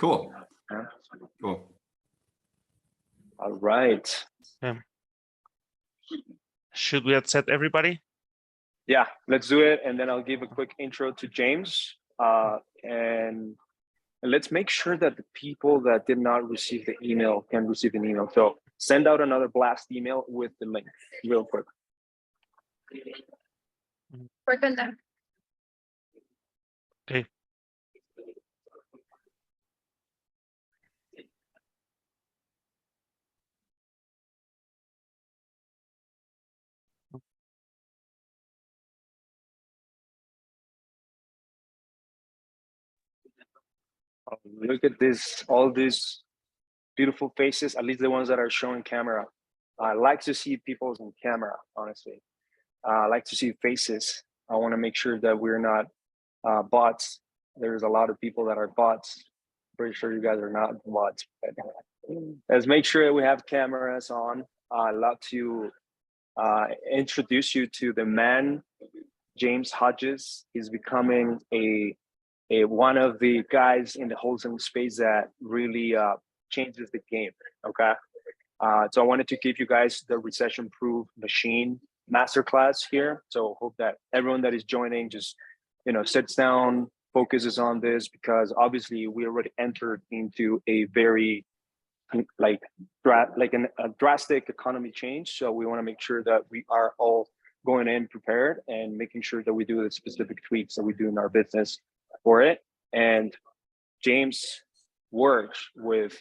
Cool. Yeah. Cool. All right. Should we accept everybody? Yeah, let's do it. And then I'll give a quick intro to James. And let's make sure that the people that did not receive the email can receive an email. So send out another blast email with the link real quick. We're good now. Okay. Look at this, all these beautiful faces, at least the ones that are showing camera. I like to see people's on camera, honestly. I like to see faces. I want to make sure that we're not bots. There's a lot of people that are bots. Pretty sure you guys are not bots. But let's make sure that we have cameras on. I'd love to introduce you to the man, James Hodges. He's becoming a one of the guys in the wholesale space that really changes the game. Okay, so I wanted to give you guys the recession-proof machine masterclass here. So hope that everyone that is joining just sits down, focuses on this, because obviously we already entered into a very a drastic economy change. So we want to make sure that we are all going in prepared and making sure that we do the specific tweaks that we do in our business for it. And James works with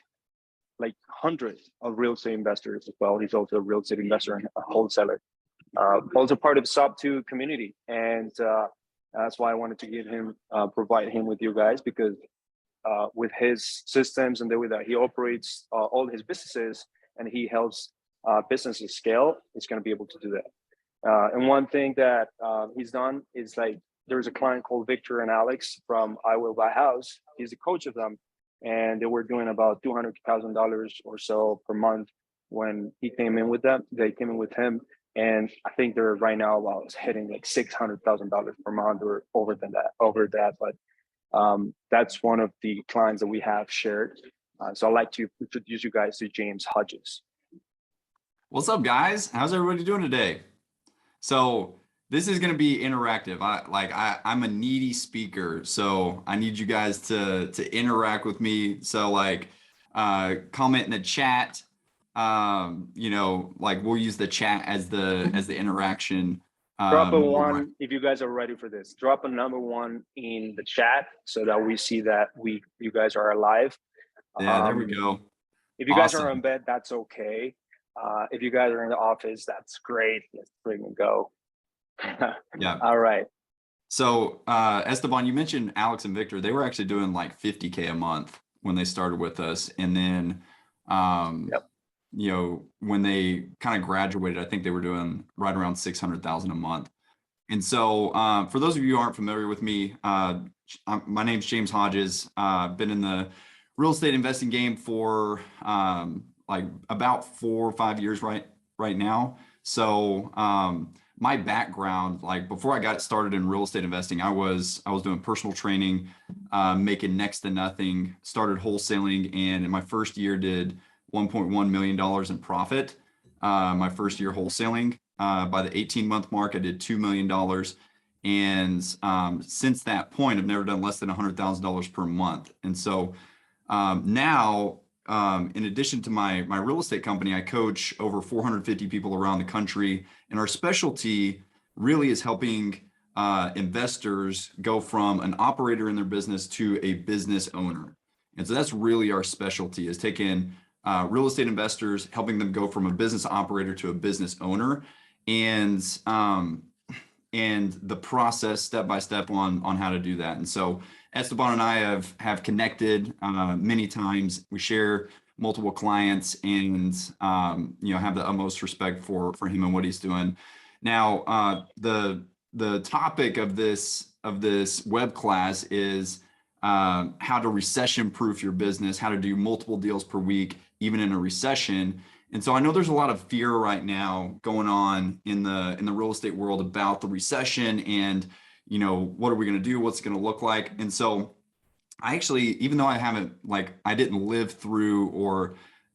like hundreds of real estate investors as well. He's also a real estate investor and a wholesaler, also part of the SOP2 community. And that's why I wanted to give him, provide him with you guys, because with his systems and the way that he operates all his businesses, and he helps businesses scale, he's going to be able to do that. And one thing that he's done is, like, there's a client called Victor and Alex from I Will Buy House. He's the coach of them, and they were doing about $200,000 or so per month when he came in with them. They came in with him, and I think they're right now about hitting like $600,000 per month or over that. But that's one of the clients that we have shared. So I'd like to introduce you guys to James Hodges. What's up, guys? How's everybody doing today? So this is going to be interactive. I'm a needy speaker, so I need you guys to interact with me. So comment in the chat. We'll use the chat as the interaction. Drop a one if you guys are ready for this. Drop a number one in the chat so that we see that you guys are alive. Yeah, there we go. If you guys are in bed, that's okay. If you guys are in the office, that's great. Let's bring and go. Yeah. All right. So Esteban, you mentioned Alex and Victor. They were actually doing like 50K a month when they started with us, and then when they kind of graduated, I think they were doing right around 600,000 a month. And so for those of you who aren't familiar with me, my name's James Hodges. I've been in the real estate investing game for like about 4 or 5 years right now. So my background, like before I got started in real estate investing, I was doing personal training, making next to nothing, started wholesaling, and in my first year did $1.1 million in profit. My first year wholesaling. By the 18-month mark, I did $2 million. And since that point, I've never done less than $100,000 per month. And so now, in addition to my real estate company, I coach over 450 people around the country. And our specialty really is helping investors go from an operator in their business to a business owner. And so that's really our specialty, is taking real estate investors, helping them go from a business operator to a business owner, and the process step by step on how to do that. And so Esteban and I have connected many times. We share multiple clients, and have the utmost respect for him and what he's doing. Now, the topic of this web class is how to recession-proof your business, how to do multiple deals per week, even in a recession. And so I know there's a lot of fear right now going on in the real estate world about the recession and, what are we going to do? What's it going to look like? And so I actually, even though I haven't, like, I didn't live through, or,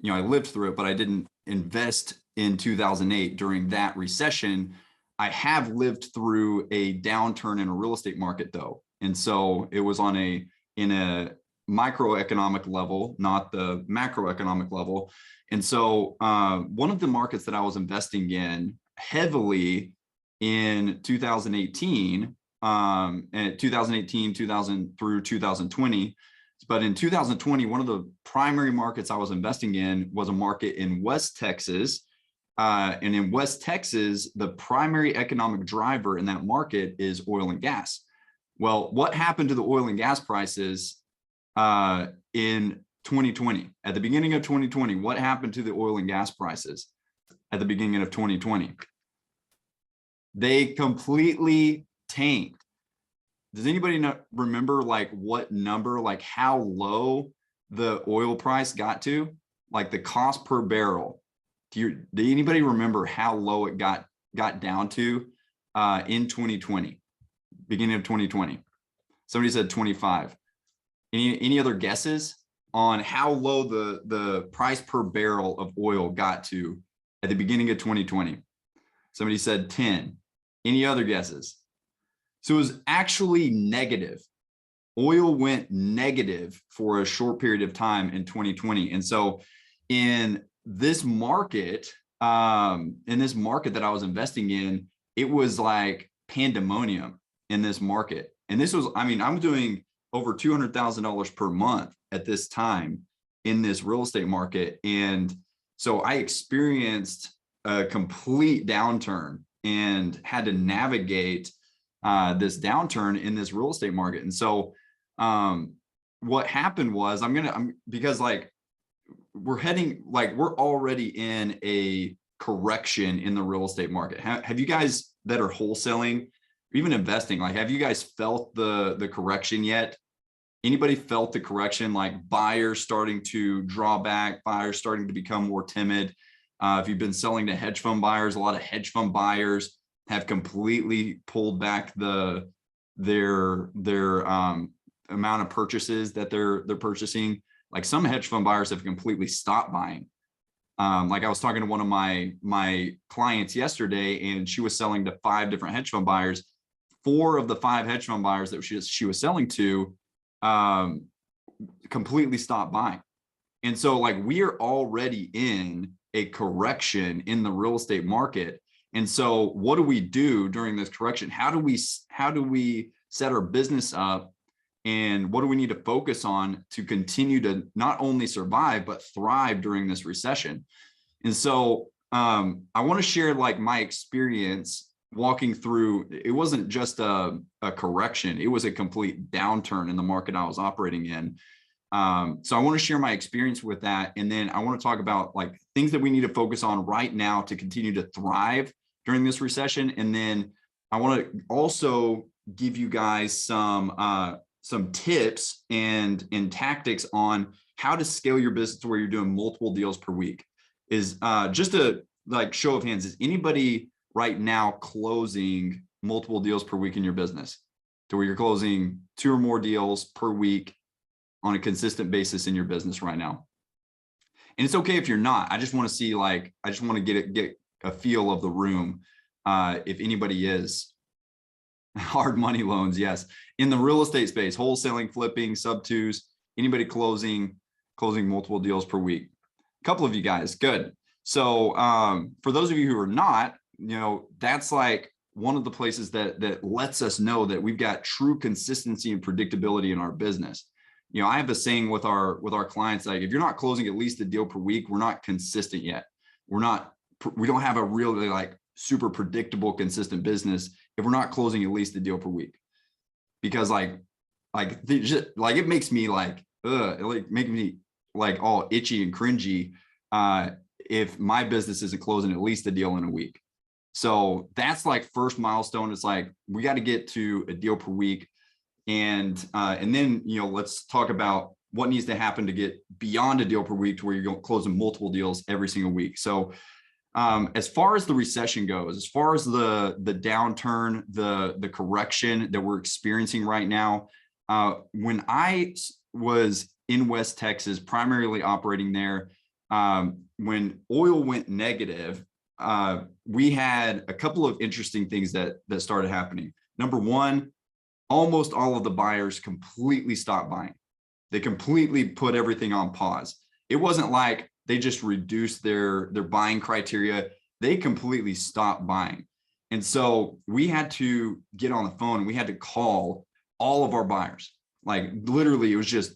I lived through it, but I didn't invest in 2008 during that recession. I have lived through a downturn in a real estate market though. And so it was in a microeconomic level, not the macroeconomic level. And so one of the markets that I was investing in heavily in 2018, and 2018, 2000 through 2020. But in 2020, one of the primary markets I was investing in was a market in West Texas. And in West Texas, the primary economic driver in that market is oil and gas. Well, what happened to the oil and gas prices in 2020? At the beginning of 2020, what happened to the oil and gas prices at the beginning of 2020? They completely tanked. Does anybody remember like what number, like how low the oil price got to? Like the cost per barrel. Do anybody remember how low it got down to in 2020, beginning of 2020? Somebody said 25. Any other guesses on how low the price per barrel of oil got to at the beginning of 2020? Somebody said 10. Any other guesses? So it was actually negative. Oil went negative for a short period of time in 2020. And so in this market that I was investing in, it was like pandemonium in this market. And this was, I mean, I'm doing over $200,000 per month at this time in this real estate market. And so I experienced a complete downturn and had to navigate this downturn in this real estate market. And so what happened was because like we're already in a correction in the real estate market. Have you guys that are wholesaling, even investing, like, have you guys felt the correction yet? Anybody felt the correction, like buyers starting to draw back, buyers starting to become more timid? If you've been selling to hedge fund buyers, a lot of hedge fund buyers have completely pulled back their amount of purchases that they're purchasing. Like some hedge fund buyers have completely stopped buying. Like I was talking to one of my clients yesterday, and she was selling to 5 different hedge fund buyers. 4 of the 5 hedge fund buyers that she was selling to completely stopped buying. And so like we are already in a correction in the real estate market. And so what do we do during this correction? How do we set our business up? And what do we need to focus on to continue to not only survive, but thrive during this recession? And so I want to share like my experience walking through. It wasn't just a correction. It was a complete downturn in the market I was operating in. So I want to share my experience with that. And then I want to talk about like things that we need to focus on right now to continue to thrive during this recession. And then I want to also give you guys some tips and tactics on how to scale your business to where you're doing multiple deals per week. Is just a like show of hands, is anybody right now closing multiple deals per week in your business to where you're closing 2 or more deals per week on a consistent basis in your business right now? And it's okay if you're not. I just want to see, like, I just want to get a feel of the room. If anybody is. Hard money loans, yes. In the real estate space, wholesaling, flipping, sub-2s, anybody closing multiple deals per week? A couple of you guys, good. So for those of you who are not, that's like one of the places that lets us know that we've got true consistency and predictability in our business. I have a saying with our clients, like, if you're not closing at least a deal per week, we're not consistent yet. We don't have a really like super predictable, consistent business if we're not closing at least a deal per week. Because like it makes me like, it makes me like all itchy and cringy if my business isn't closing at least a deal in a week. So that's like first milestone. It's like, we got to get to a deal per week. And then, let's talk about what needs to happen to get beyond a deal per week to where you're closing multiple deals every single week. So as far as the recession goes, as far as the downturn, the correction that we're experiencing right now, When I was in West Texas, primarily operating there, when oil went negative, we had a couple of interesting things that started happening. Number one, almost all of the buyers completely stopped buying. They completely put everything on pause. It wasn't like they just reduced their buying criteria. They completely stopped buying. And so we had to get on the phone and we had to call all of our buyers. Like literally, it was just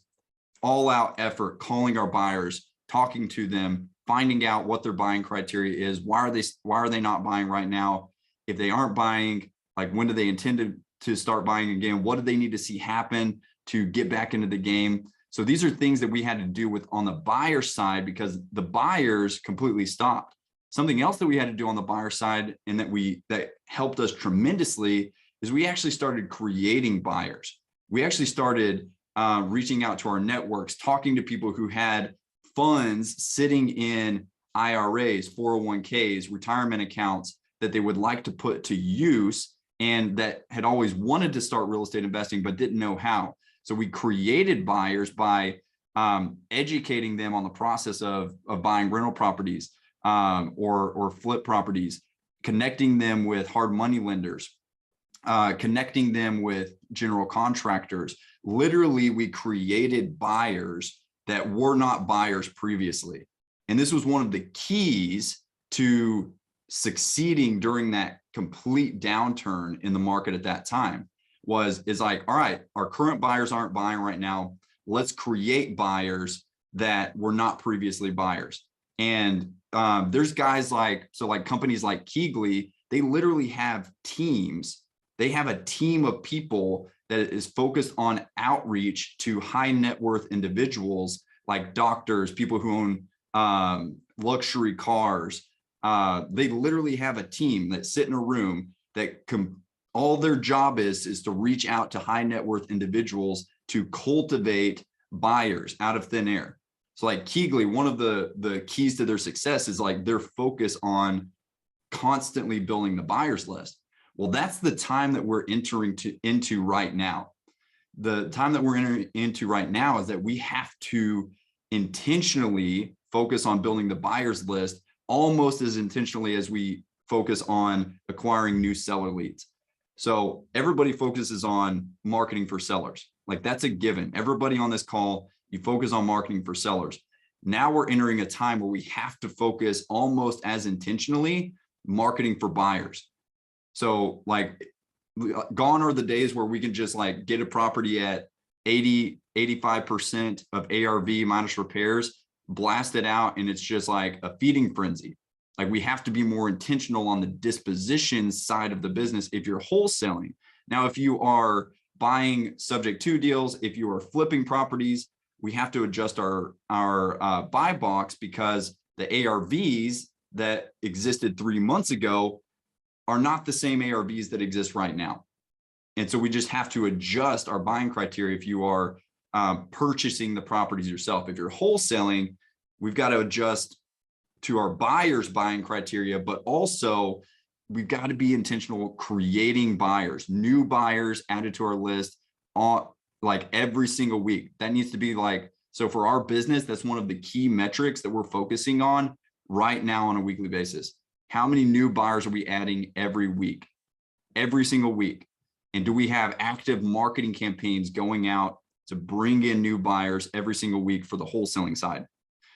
all out effort, calling our buyers, talking to them, finding out what their buying criteria is. Why are they not buying right now? If they aren't buying, like when do they intend to start buying again? What do they need to see happen to get back into the game? So these are things that we had to do with on the buyer side because the buyers completely stopped. Something else that we had to do on the buyer side and that helped us tremendously is we actually started creating buyers. We actually started reaching out to our networks, talking to people who had funds sitting in IRAs, 401ks, retirement accounts that they would like to put to use and that had always wanted to start real estate investing but didn't know how. So we created buyers by educating them on the process of buying rental properties or flip properties, connecting them with hard money lenders, connecting them with general contractors. Literally, we created buyers that were not buyers previously. And this was one of the keys to succeeding during that complete downturn in the market at that time is like, all right, our current buyers aren't buying right now. Let's create buyers that were not previously buyers. And there's guys like companies like Keegley, they literally have teams. They have a team of people that is focused on outreach to high net worth individuals like doctors, people who own luxury cars. They literally have a team that sit in a room that all their job is to reach out to high net worth individuals to cultivate buyers out of thin air. So like Keegley, one of the keys to their success is like their focus on constantly building the buyers list. Well, that's the time that we're entering into right now. The time that we're entering into right now is that we have to intentionally focus on building the buyers list almost as intentionally as we focus on acquiring new seller leads. So everybody focuses on marketing for sellers. Like that's a given. Everybody on this call, you focus on marketing for sellers. Now we're entering a time where we have to focus almost as intentionally marketing for buyers. So like gone are the days where we can just like get a property at 85% of ARV minus repairs, blast it out, and it's just like a feeding frenzy. Like we have to be more intentional on the disposition side of the business if you're wholesaling. Now, if you are buying subject to deals, if you are flipping properties, we have to adjust our buy box because the ARVs that existed 3 months ago are not the same ARVs that exist right now. And so we just have to adjust our buying criteria if you are purchasing the properties yourself. If you're wholesaling, we've got to adjust to our buyers' buying criteria, but also we've got to be intentional creating buyers, new buyers added to our list on like every single week. That needs to be like, so for our business, that's one of the key metrics that we're focusing on right now on a weekly basis. How many new buyers are we adding every week, every single week? And do we have active marketing campaigns going out to bring in new buyers every single week for the wholesaling side?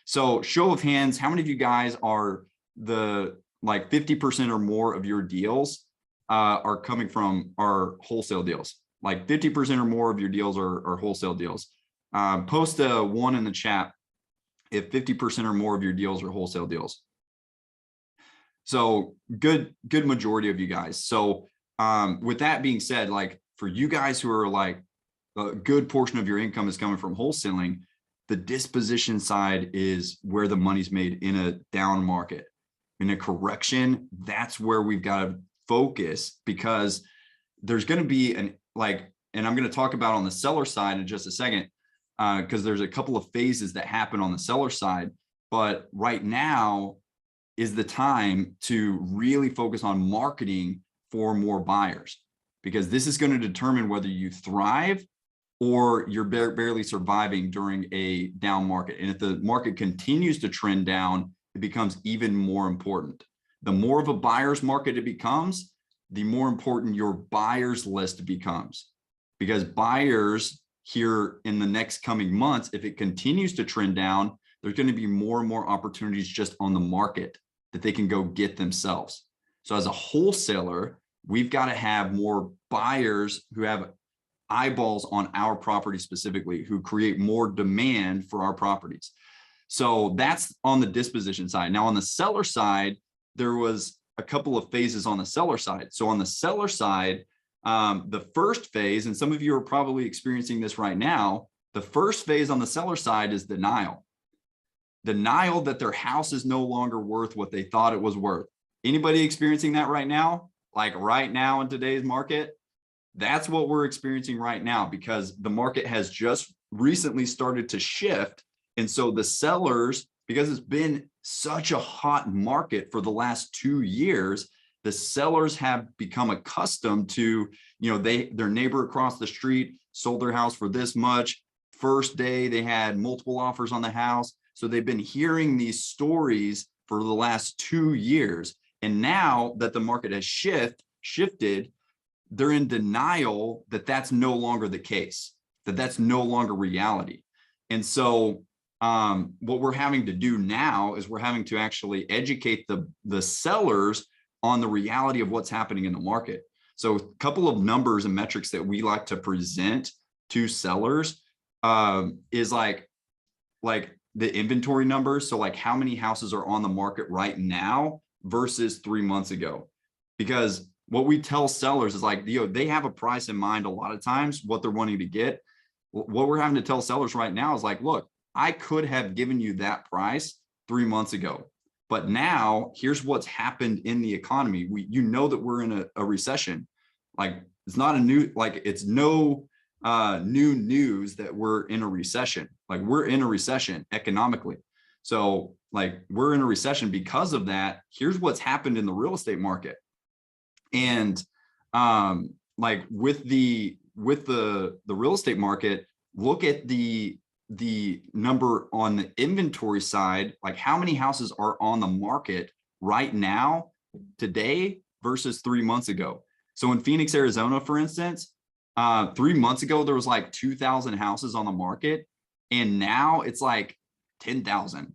So show of hands, how many of you guys are the like 50% or more of your deals are coming from our wholesale deals? Like 50% or more of your deals are wholesale deals. Post a 1 in the chat if 50% or more of your deals are wholesale deals. So good majority of you guys. So with that being said, like for you guys who are like a good portion of your income is coming from wholesaling, the disposition side is where the money's made in a down market. In a correction, that's where we've got to focus because there's going to be and I'm going to talk about on the seller side in just a second because there's a couple of phases that happen on the seller side. But right now is the time to really focus on marketing for more buyers because this is going to determine whether you thrive or you're barely surviving during a down market. And if the market continues to trend down, it becomes even more important. The more of a buyer's market it becomes, the more important your buyers list becomes, because buyers here in the next coming months, if it continues to trend down, there's going to be more and more opportunities just on the market that they can go get themselves. So as a wholesaler, we've got to have more buyers who have eyeballs on our property specifically, who create more demand for our properties. So that's on the disposition side. Now on the seller side, there was a couple of phases on the seller side. So on the seller side, the first phase, and some of you are probably experiencing this right now, the first phase on the seller side is denial. Denial that their house is no longer worth what they thought it was worth. Anybody experiencing that right now? Like right now in today's market? That's what we're experiencing right now, because the market has just recently started to shift. And so the sellers, because it's been such a hot market for the last 2 years, the sellers have become accustomed to, their neighbor across the street sold their house for this much. First day, they had multiple offers on the house. So they've been hearing these stories for the last 2 years. And now that the market has shifted, they're in denial that that's no longer the case, that that's no longer reality. And so what we're having to do now is we're having to actually educate the sellers on the reality of what's happening in the market. So a couple of numbers and metrics that we like to present to sellers is like the inventory numbers. So like how many houses are on the market right now versus 3 months ago. Because what we tell sellers is like, they have a price in mind a lot of times, what they're wanting to get. What we're having to tell sellers right now is like, look, I could have given you that price 3 months ago, but now here's what's happened in the economy. That we're in a recession. Like it's not it's no new news that we're in a recession. Like we're in a recession economically. So like we're in a recession because of that. Here's what's happened in the real estate market. And like with the real estate market, look at the number on the inventory side, like how many houses are on the market right now today versus 3 months ago. So in Phoenix, Arizona, for instance, 3 months ago, there was like 2,000 houses on the market. And now it's like 10,000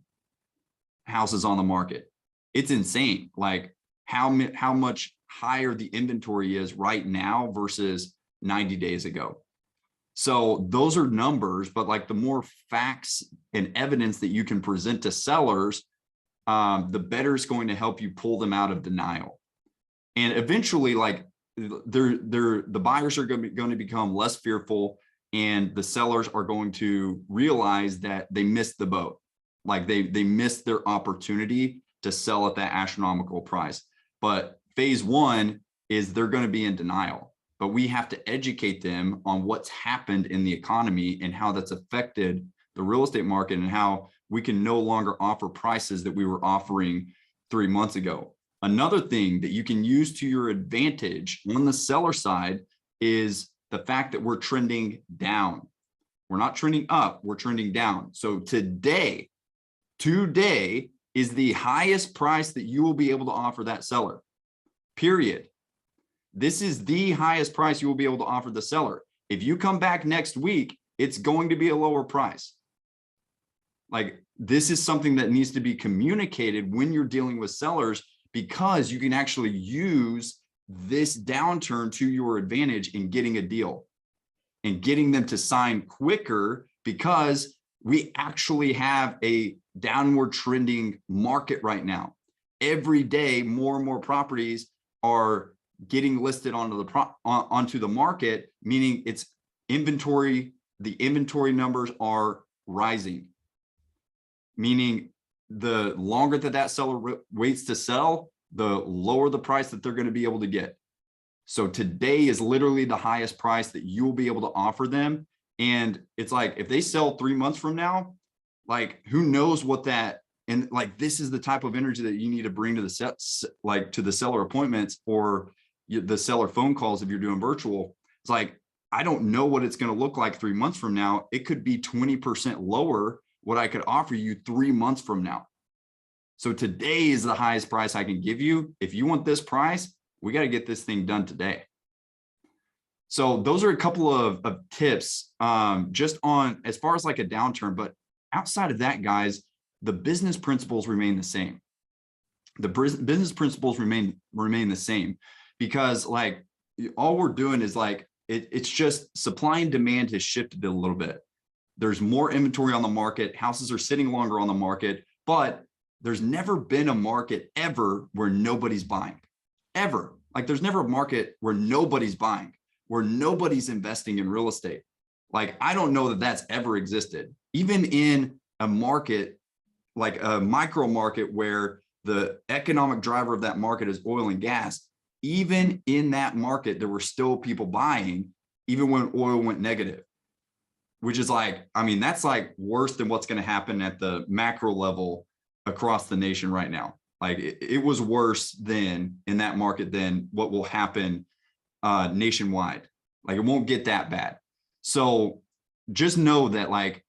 houses on the market. It's insane. Like how much higher the inventory is right now versus 90 days ago. So those are numbers, but like the more facts and evidence that you can present to sellers, the better it's going to help you pull them out of denial. And eventually, like the buyers are going to become less fearful, and the sellers are going to realize that they missed the boat. Like they missed their opportunity to sell at that astronomical price. But phase one is they're going to be in denial, but we have to educate them on what's happened in the economy and how that's affected the real estate market, and how we can no longer offer prices that we were offering 3 months ago. Another thing that you can use to your advantage on the seller side is the fact that we're trending down. We're not trending up, we're trending down. So today is the highest price that you will be able to offer that seller, period. This is the highest price you will be able to offer the seller. If you come back next week, it's going to be a lower price. Like this is something that needs to be communicated when you're dealing with sellers, because you can actually use this downturn to your advantage in getting a deal and getting them to sign quicker, because we actually have a downward trending market right now. Every day, more and more properties are getting listed onto the market, meaning it's inventory. The inventory numbers are rising, meaning the longer that seller waits to sell, the lower the price that they're going to be able to get. So today is literally the highest price that you will be able to offer them. And it's like, if they sell 3 months from now, like who knows what that, and like, this is the type of energy that you need to bring to the to the seller appointments or the seller phone calls if you're doing virtual. It's like, I don't know what it's going to look like 3 months from now. It could be 20% lower what I could offer you 3 months from now. So today is the highest price I can give you. If you want this price, we got to get this thing done today. So those are a couple of tips just on as far as like a downturn. But outside of that, guys, the business principles remain the same. The business principles remain the same, because like all we're doing is like it's just supply and demand has shifted a little bit. There's more inventory on the market. Houses are sitting longer on the market, but there's never been a market ever where nobody's buying. Ever. Like there's never a market where nobody's buying, where nobody's investing in real estate. Like I don't know that that's ever existed. Even in a market, like a micro market where the economic driver of that market is oil and gas, even in that market, there were still people buying, even when oil went negative, which is like, I mean, that's like worse than what's going to happen at the macro level across the nation right now. Like it was worse than in that market than what will happen nationwide. Like it won't get that bad. So just know that like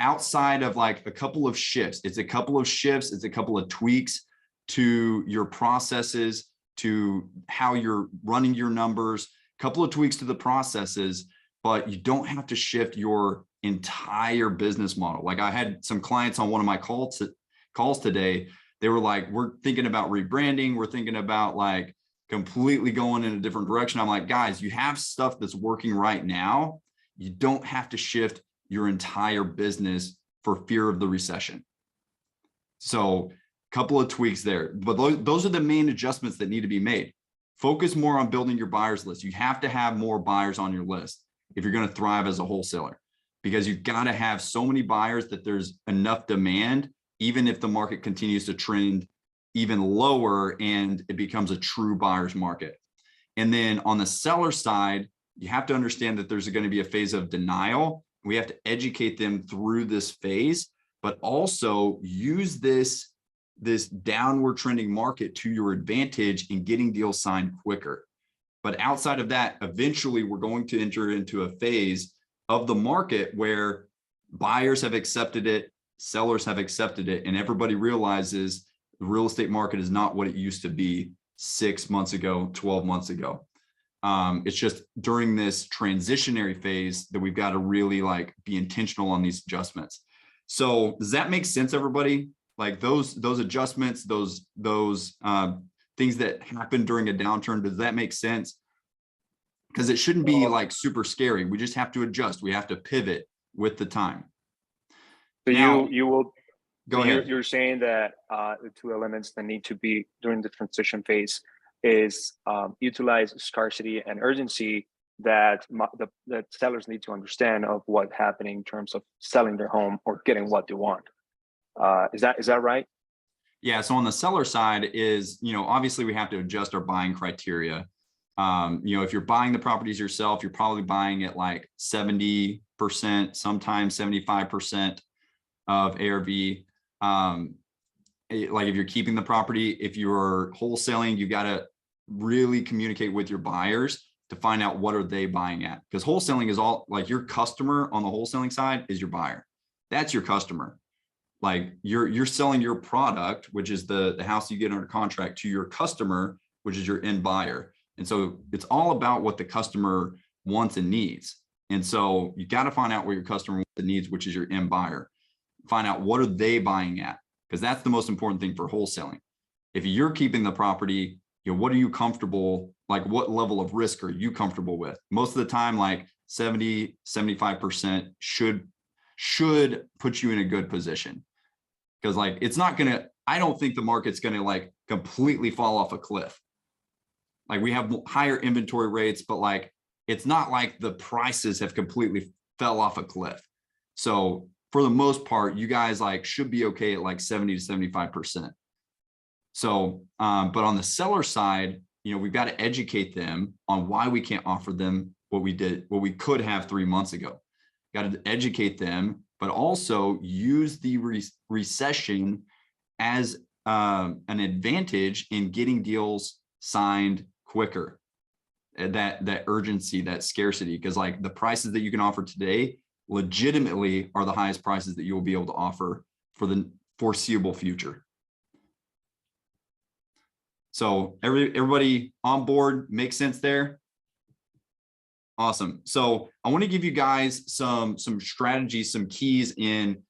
outside of like a couple of shifts, it's a couple of tweaks to your processes, to how you're running your numbers, a couple of tweaks to the processes, but you don't have to shift your entire business model. Like I had some clients on one of my calls today. They were like, we're thinking about rebranding. We're thinking about like completely going in a different direction. I'm like, guys, you have stuff that's working right now. You don't have to shift your entire business for fear of the recession. So a couple of tweaks there, but those are the main adjustments that need to be made. Focus more on building your buyers list. You have to have more buyers on your list if you're going to thrive as a wholesaler, because you've got to have so many buyers that there's enough demand, even if the market continues to trend even lower and it becomes a true buyer's market. And then on the seller side, you have to understand that there's going to be a phase of denial. We have to educate them through this phase, but also use this downward trending market to your advantage in getting deals signed quicker. But outside of that, eventually we're going to enter into a phase of the market where buyers have accepted it, sellers have accepted it, and everybody realizes the real estate market is not what it used to be 6 months ago, 12 months ago. It's just during this transitionary phase that we've got to really like be intentional on these adjustments. So does that make sense, everybody? Like those adjustments, those things that happen during a downturn, does that make sense? Because it shouldn't be like super scary. We just have to adjust. We have to pivot with the time. So now, you will go ahead. You're saying that the two elements that need to be during the transition phase is utilize scarcity and urgency that that sellers need to understand of what's happening in terms of selling their home or getting what they want. Is that right? Yeah. So on the seller side is, obviously we have to adjust our buying criteria. If you're buying the properties yourself, you're probably buying at like 70%, sometimes 75% of ARV. Like if you're keeping the property, if you're wholesaling, you've got to really communicate with your buyers to find out what are they buying at, because wholesaling is all like your customer on the wholesaling side is your buyer. That's your customer. Like you're selling your product, which is the house you get under contract, to your customer, which is your end buyer. And so it's all about what the customer wants and needs. And so you got to find out what your customer wants and needs, which is your end buyer. Find out what are they buying at, because that's the most important thing for wholesaling. If you're keeping the property, what are you comfortable, like what level of risk are you comfortable with? Most of the time, like 70, 75% should put you in a good position. Because like, it's not going to, I don't think the market's going to like completely fall off a cliff. Like we have higher inventory rates, but like, it's not like the prices have completely fell off a cliff. So for the most part, you guys like should be okay at like 70 to 75%. So, but on the seller side, we've got to educate them on why we can't offer them what we could have 3 months ago. Got to educate them, but also use the recession as an advantage in getting deals signed quicker. that urgency, that scarcity, because like the prices that you can offer today legitimately are the highest prices that you will be able to offer for the foreseeable future. So everybody on board, makes sense there? Awesome. So I want to give you guys some strategies, some keys in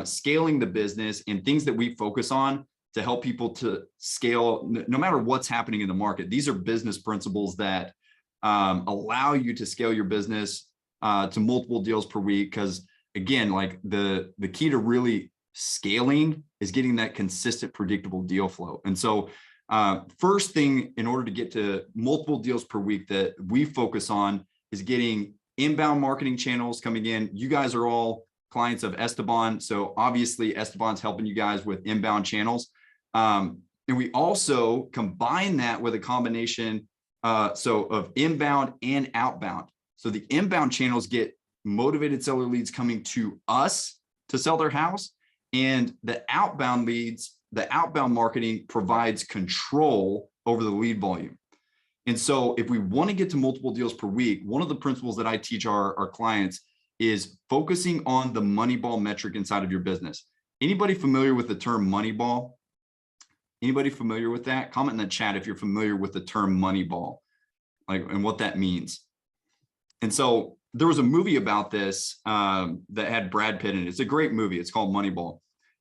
scaling the business and things that we focus on to help people to scale no matter what's happening in the market. These are business principles that allow you to scale your business to multiple deals per week. Because again, like the key to really scaling is getting that consistent, predictable deal flow. And so first thing, in order to get to multiple deals per week that we focus on is getting inbound marketing channels coming in. You guys are all clients of Esteban. So obviously Esteban's helping you guys with inbound channels. And we also combine that with a combination of inbound and outbound. So the inbound channels get motivated seller leads coming to us to sell their house, and the outbound leads, the outbound marketing provides control over the lead volume. And so if we want to get to multiple deals per week, one of the principles that I teach our clients is focusing on the Moneyball metric inside of your business. Anybody familiar with the term Moneyball? Anybody familiar with that? Comment in the chat if you're familiar with the term Moneyball, like, and what that means. And so there was a movie about this that had Brad Pitt in it. It's a great movie. It's called Moneyball.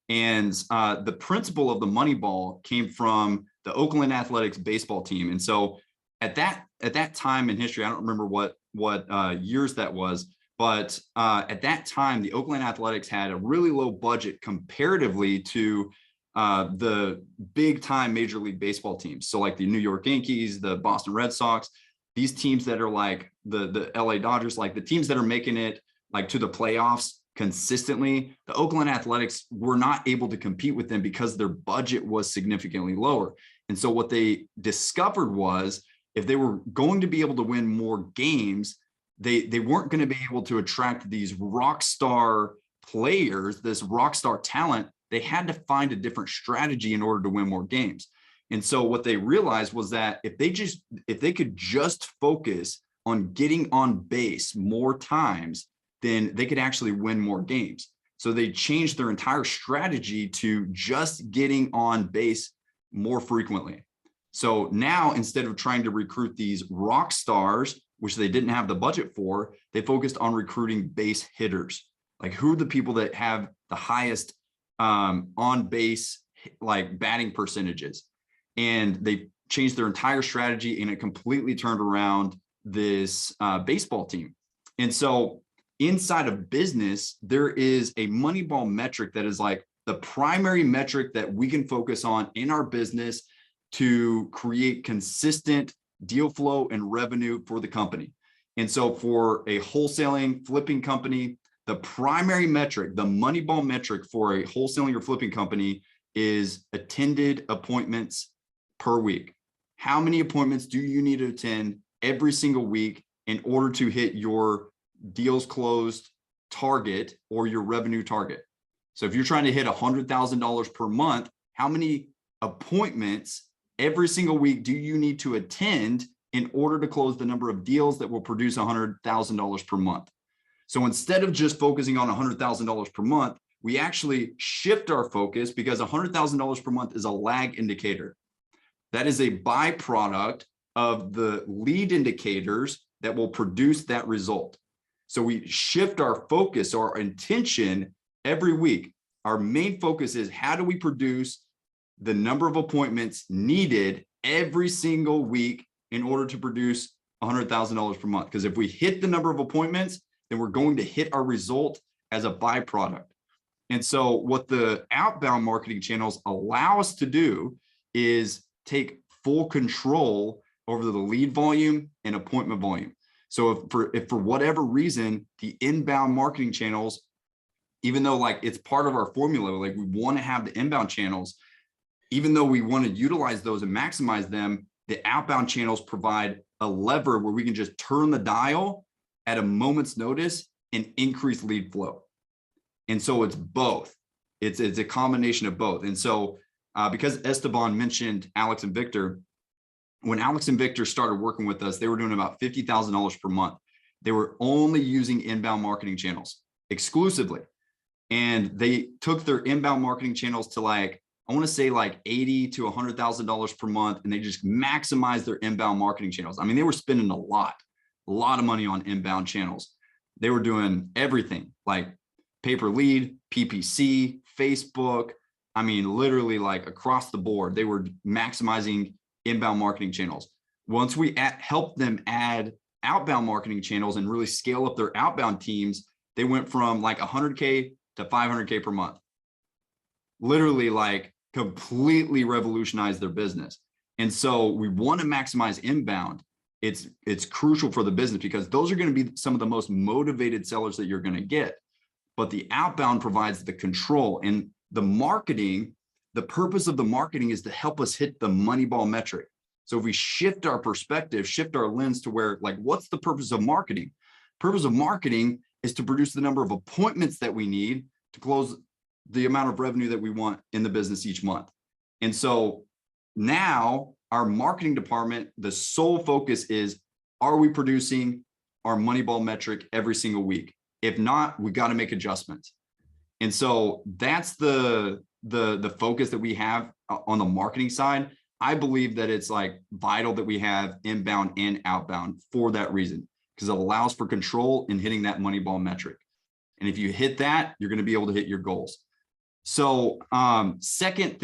And the principle of the Moneyball came from the Oakland Athletics baseball team. And so at that time in history, I don't remember what years that was, but at that time, the Oakland Athletics had a really low budget comparatively to the big time Major League Baseball teams. So like the New York Yankees, the Boston Red Sox, these teams that are like the LA Dodgers, like the teams that are making it like to the playoffs consistently, the Oakland Athletics were not able to compete with them because their budget was significantly lower. And so what they discovered was if they were going to be able to win more games, they weren't going to be able to attract these rock star players, this rock star talent. They had to find a different strategy in order to win more games. And so what they realized was that if they could just focus on getting on base more times, then they could actually win more games. So they changed their entire strategy to just getting on base more frequently. So now, instead of trying to recruit these rock stars, which they didn't have the budget for, they focused on recruiting base hitters. Like, who are the people that have the highest on base, like, batting percentages? And they changed their entire strategy, and it completely turned around this baseball team. And so inside of business, there is a Moneyball metric that is like the primary metric that we can focus on in our business to create consistent deal flow and revenue for the company. And so for a wholesaling flipping company, the primary metric, the Moneyball metric for a wholesaling or flipping company is attended appointments per week. How many appointments do you need to attend every single week in order to hit your deals closed target or your revenue target? So if you're trying to hit $100,000 per month, how many appointments every single week do you need to attend in order to close the number of deals that will produce $100,000 per month? So instead of just focusing on $100,000 per month, we actually shift our focus, because $100,000 per month is a lag indicator. That is a byproduct of the lead indicators that will produce that result. So we shift our focus, our intention every week. Our main focus is, how do we produce the number of appointments needed every single week in order to produce $100,000 per month? Because if we hit the number of appointments, then we're going to hit our result as a byproduct. And so what the outbound marketing channels allow us to do is take full control over the lead volume and appointment volume. So if for whatever reason, the inbound marketing channels, even though like it's part of our formula, like we want to have the inbound channels, even though we want to utilize those and maximize them, the outbound channels provide a lever where we can just turn the dial at a moment's notice and increase lead flow. And so it's both. It's a combination of both. And so because Esteban mentioned Alex and Victor, when Alex and Victor started working with us, they were doing about $50,000 per month. They were only using inbound marketing channels exclusively. And they took their inbound marketing channels to like, I want to say like $80,000 to $100,000 per month. And they just maximized their inbound marketing channels. I mean, they were spending a lot of money on inbound channels. They were doing everything like pay-per lead, PPC, Facebook. I mean, literally like across the board, they were maximizing inbound marketing channels. Once we helped them add outbound marketing channels and really scale up their outbound teams, they went from like 100K to 500K per month. Literally like completely revolutionized their business. And so we want to maximize inbound. It's crucial for the business because those are going to be some of the most motivated sellers that you're going to get. But the outbound provides the control, and the marketing, the purpose of the marketing is to help us hit the Moneyball metric. So if we shift our perspective, shift our lens to where, like, what's the purpose of marketing? Purpose of marketing is to produce the number of appointments that we need to close the amount of revenue that we want in the business each month. And so now our marketing department, the sole focus is, are we producing our Moneyball metric every single week? If not, we got to make adjustments. And so that's the focus that we have on the marketing side. I believe that it's like vital that we have inbound and outbound for that reason, because it allows for control in hitting that Moneyball metric. And if you hit that, you're going to be able to hit your goals. So second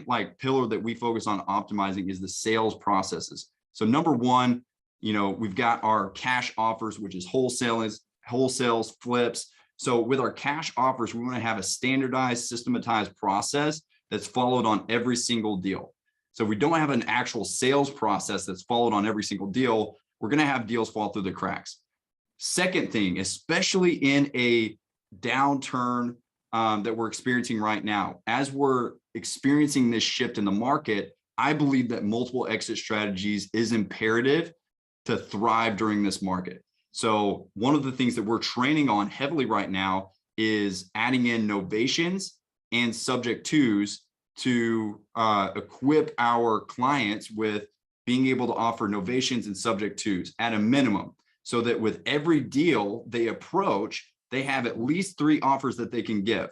like pillar that we focus on optimizing is the sales processes. So number one, we've got our cash offers, which is wholesales, flips. So with our cash offers, we want to have a standardized, systematized process that's followed on every single deal. So we don't have an actual sales process that's followed on every single deal. We're going to have deals fall through the cracks. Second thing, especially in a downturn that we're experiencing right now, as we're experiencing this shift in the market, I believe that multiple exit strategies is imperative to thrive during this market. So one of the things that we're training on heavily right now is adding in novations and subject twos to equip our clients with being able to offer novations and subject twos at a minimum, so that with every deal they approach, they have at least 3 offers that they can give,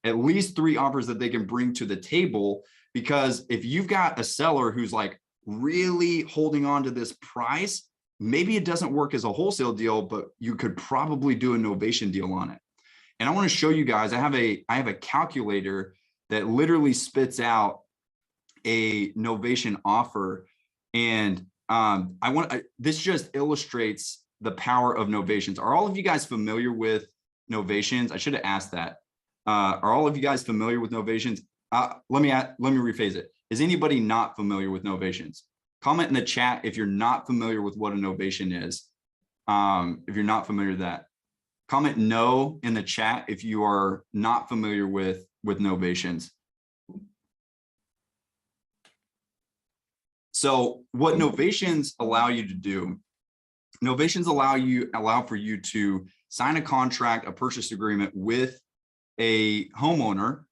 at least 3 offers that they can bring to the table. Because if you've got a seller who's like really holding on to this price, maybe it doesn't work as a wholesale deal, but you could probably do a novation deal on it. And I want to show you guys, I have a calculator that literally spits out a novation offer. And this just illustrates the power of novations. Are all of you guys familiar with novations? I should have asked that. Are all of you guys familiar with novations? Let me rephrase it. Is anybody not familiar with novations? Comment in the chat if you're not familiar with what a novation is. If you're not familiar with that, comment no in the chat if you are not familiar with novations. So what novations allow you to do, novations allow for you to sign a contract, a purchase agreement with a homeowner,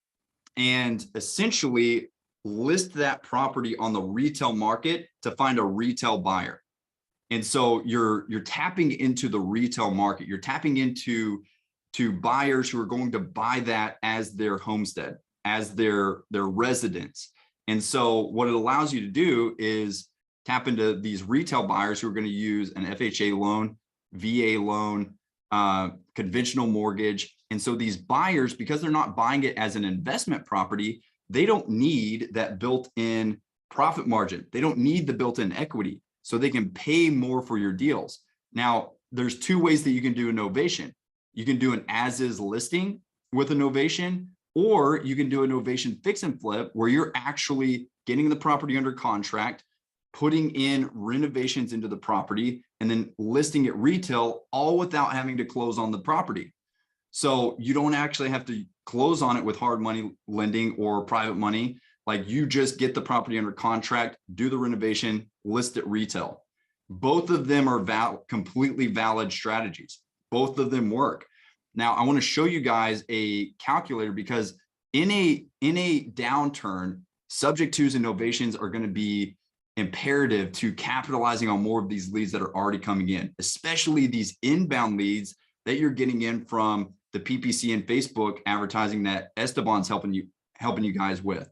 and essentially list that property on the retail market to find a retail buyer. And so you're tapping into the retail market. You're tapping into buyers who are going to buy that as their homestead, as their residence. And so what it allows you to do is tap into these retail buyers who are going to use an FHA loan, VA loan, conventional mortgage. And so these buyers, because they're not buying it as an investment property, they don't need that built-in profit margin. They don't need the built-in equity, so they can pay more for your deals. Now, there's 2 ways that you can do a novation. You can do an as-is listing with a novation, or you can do a novation fix and flip where you're actually getting the property under contract, putting in renovations into the property, and then listing it retail, all without having to close on the property. So you don't actually have to close on it with hard money lending or private money. Like, you just get the property under contract, do the renovation, list it retail. Both of them are completely valid strategies. Both of them work. Now, I want to show you guys a calculator, because in a downturn, subject twos and novations are going to be imperative to capitalizing on more of these leads that are already coming in, especially these inbound leads that you're getting in from the PPC and Facebook advertising that Esteban's helping you guys with.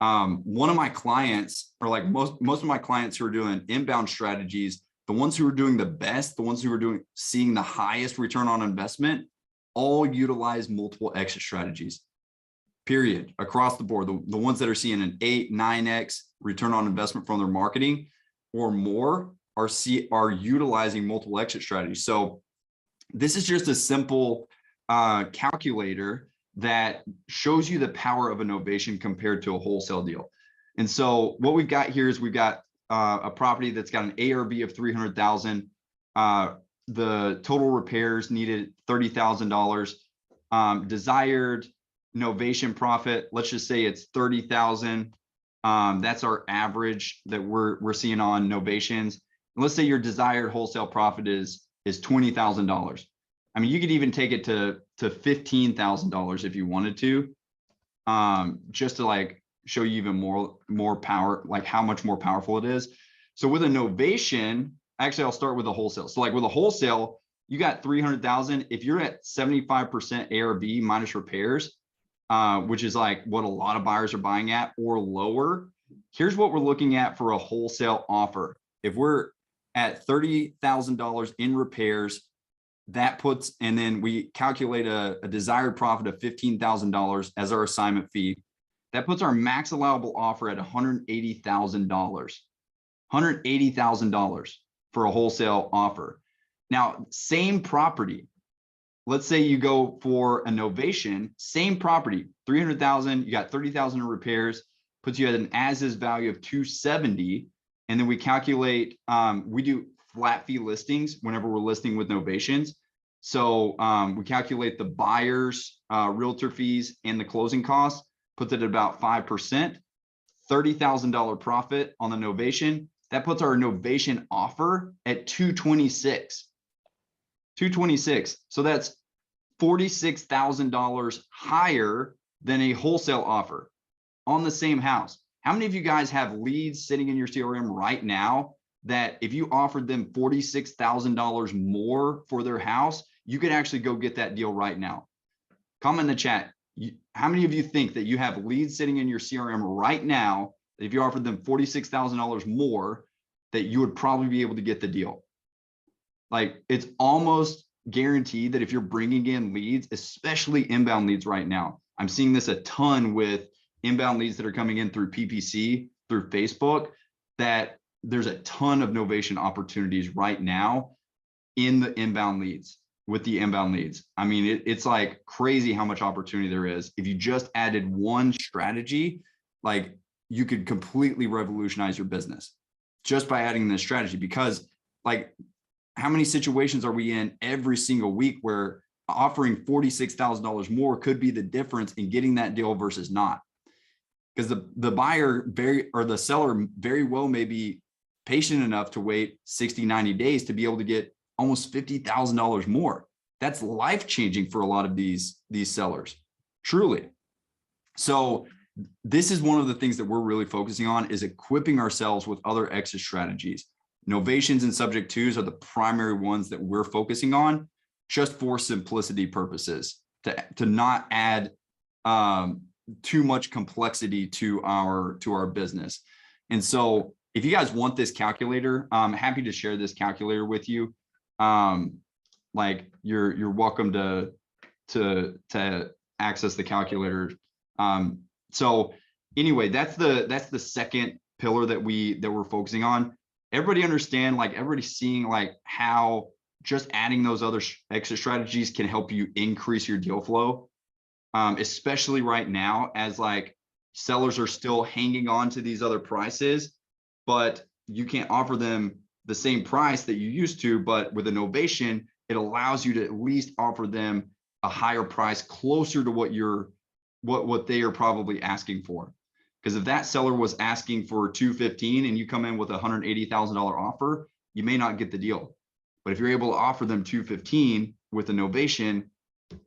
One of my clients, or like most of my clients who are doing inbound strategies, the ones who are doing the best, the ones who are seeing the highest return on investment, all utilize multiple exit strategies, period, across the board. The ones that are seeing an 8, 9x return on investment from their marketing or more are utilizing multiple exit strategies. So this is just a simple calculator that shows you the power of a novation compared to a wholesale deal. And so what we've got here is we've got a property that's got an ARV of $300,000. The total repairs needed $30,000. Desired novation profit, let's just say it's $30,000. That's our average that we're seeing on novations. And let's say your desired wholesale profit is $20,000. I mean, you could even take it to $15,000 if you wanted to, just to like show you even more power, like how much more powerful it is. So with a novation, actually, I'll start with a wholesale. So like with a wholesale, you got 300,000. If you're at 75% ARV minus repairs, which is like what a lot of buyers are buying at or lower, here's what we're looking at for a wholesale offer. If we're at $30,000 in repairs, that puts, and then we calculate a desired profit of $15,000 as our assignment fee. That puts our max allowable offer at $180,000. $180,000 for a wholesale offer. Now, same property. Let's say you go for a novation, same property, 300,000, you got 30,000 in repairs, puts you at an as-is value of 270. And then we calculate, we do flat fee listings whenever we're listing with novations. So we calculate the buyer's realtor fees and the closing costs, puts it at about 5%, $30,000 profit on the novation. That puts our novation offer at 226. 226. So that's $46,000 higher than a wholesale offer on the same house. How many of you guys have leads sitting in your CRM right now that if you offered them $46,000 more for their house, you could actually go get that deal right now? Comment in the chat. How many of you think that you have leads sitting in your CRM right now that if you offered them $46,000 more, that you would probably be able to get the deal? Like, it's almost guaranteed that if you're bringing in leads, especially inbound leads right now, I'm seeing this a ton with inbound leads that are coming in through PPC, through Facebook, that there's a ton of novation opportunities right now in the inbound leads, with the inbound leads. I mean, it's like crazy how much opportunity there is. If you just added one strategy, like, you could completely revolutionize your business just by adding this strategy. Because like, how many situations are we in every single week where offering $46,000 more could be the difference in getting that deal versus not? Because the buyer or the seller very well may be patient enough to wait 60, 90 days to be able to get almost $50,000 more. That's life-changing for a lot of these sellers, truly. So this is one of the things that we're really focusing on, is equipping ourselves with other exit strategies. Novations and subject twos are the primary ones that we're focusing on, just for simplicity purposes, to not add too much complexity to our business. And so if you guys want this calculator, I'm happy to share this calculator with you. Like, you're welcome to access the calculator. So anyway, that's the second pillar that we're focusing on. Everybody understand, like, everybody's seeing like how just adding those other exit strategies can help you increase your deal flow, especially right now, as like sellers are still hanging on to these other prices, but you can't offer them the same price that you used to. But with a novation, it allows you to at least offer them a higher price, closer to what they are probably asking for. Because if that seller was asking for $215 and you come in with a $180,000 offer, you may not get the deal. But if you're able to offer them $215 with a novation,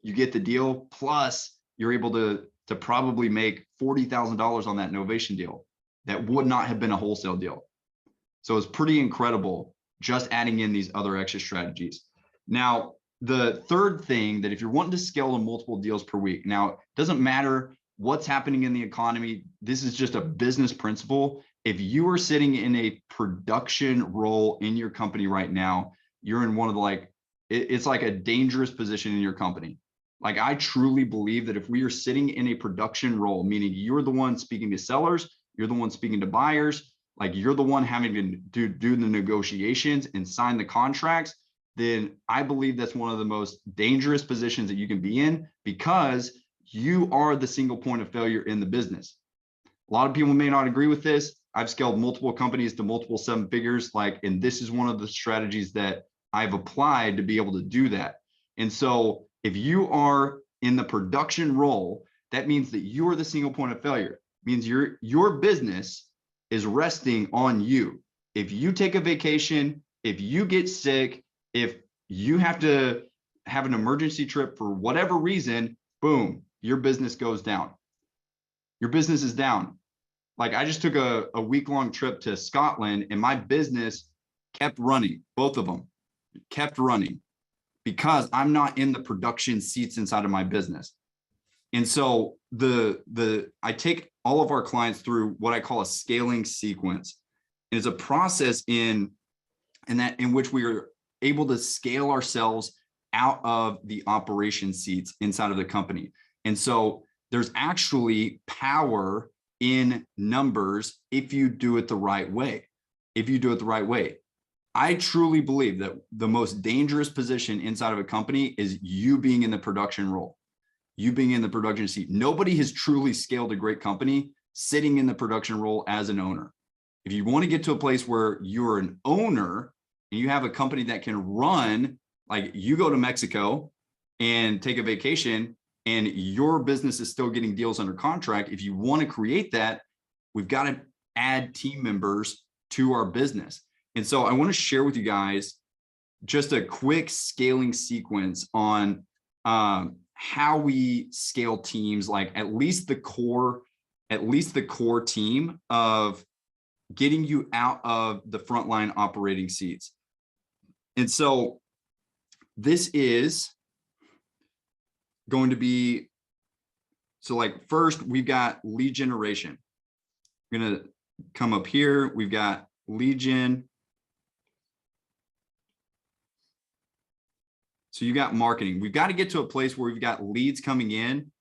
you get the deal, plus you're able to probably make $40,000 on that novation deal that would not have been a wholesale deal. So it's pretty incredible just adding in these other extra strategies. Now, the third thing that if you're wanting to scale to multiple deals per week, now it doesn't matter what's happening in the economy. This is just a business principle. If you are sitting in a production role in your company right now, you're in one of the it's like a dangerous position in your company. Like, I truly believe that if we are sitting in a production role, meaning you're the one speaking to sellers, you're the one speaking to buyers, like you're the one having to do the negotiations and sign the contracts, then I believe that's one of the most dangerous positions that you can be in, because you are the single point of failure in the business. A lot of people may not agree with this. I've scaled multiple companies to multiple 7 figures, and this is one of the strategies that I've applied to be able to do that. And so if you are in the production role, that means that you are the single point of failure. It means your business is resting on you. If you take a vacation, if you get sick, if you have to have an emergency trip for whatever reason, boom, your business goes down. Your business is down. Like, I just took a week-long trip to Scotland, and my business kept running. Both of them kept running because I'm not in the production seats inside of my business. And so I take all of our clients through what I call a scaling sequence. It is a process in which we are able to scale ourselves out of the operation seats inside of the company. And so there's actually power in numbers if you do it the right way. If you do it the right way. I truly believe that the most dangerous position inside of a company is you being in the production role, you being in the production seat. Nobody has truly scaled a great company sitting in the production role as an owner. If you want to get to a place where you're an owner and you have a company that can run, like you go to Mexico and take a vacation and your business is still getting deals under contract. If you want to create that, we've got to add team members to our business. And so I want to share with you guys just a quick scaling sequence on how we scale teams, like at least the core team of getting you out of the frontline operating seats. And so this is going to be, so like first we've got lead generation. I'm going to come up here. We've got lead gen. So you got marketing. We've got to get to a place where we've got leads coming in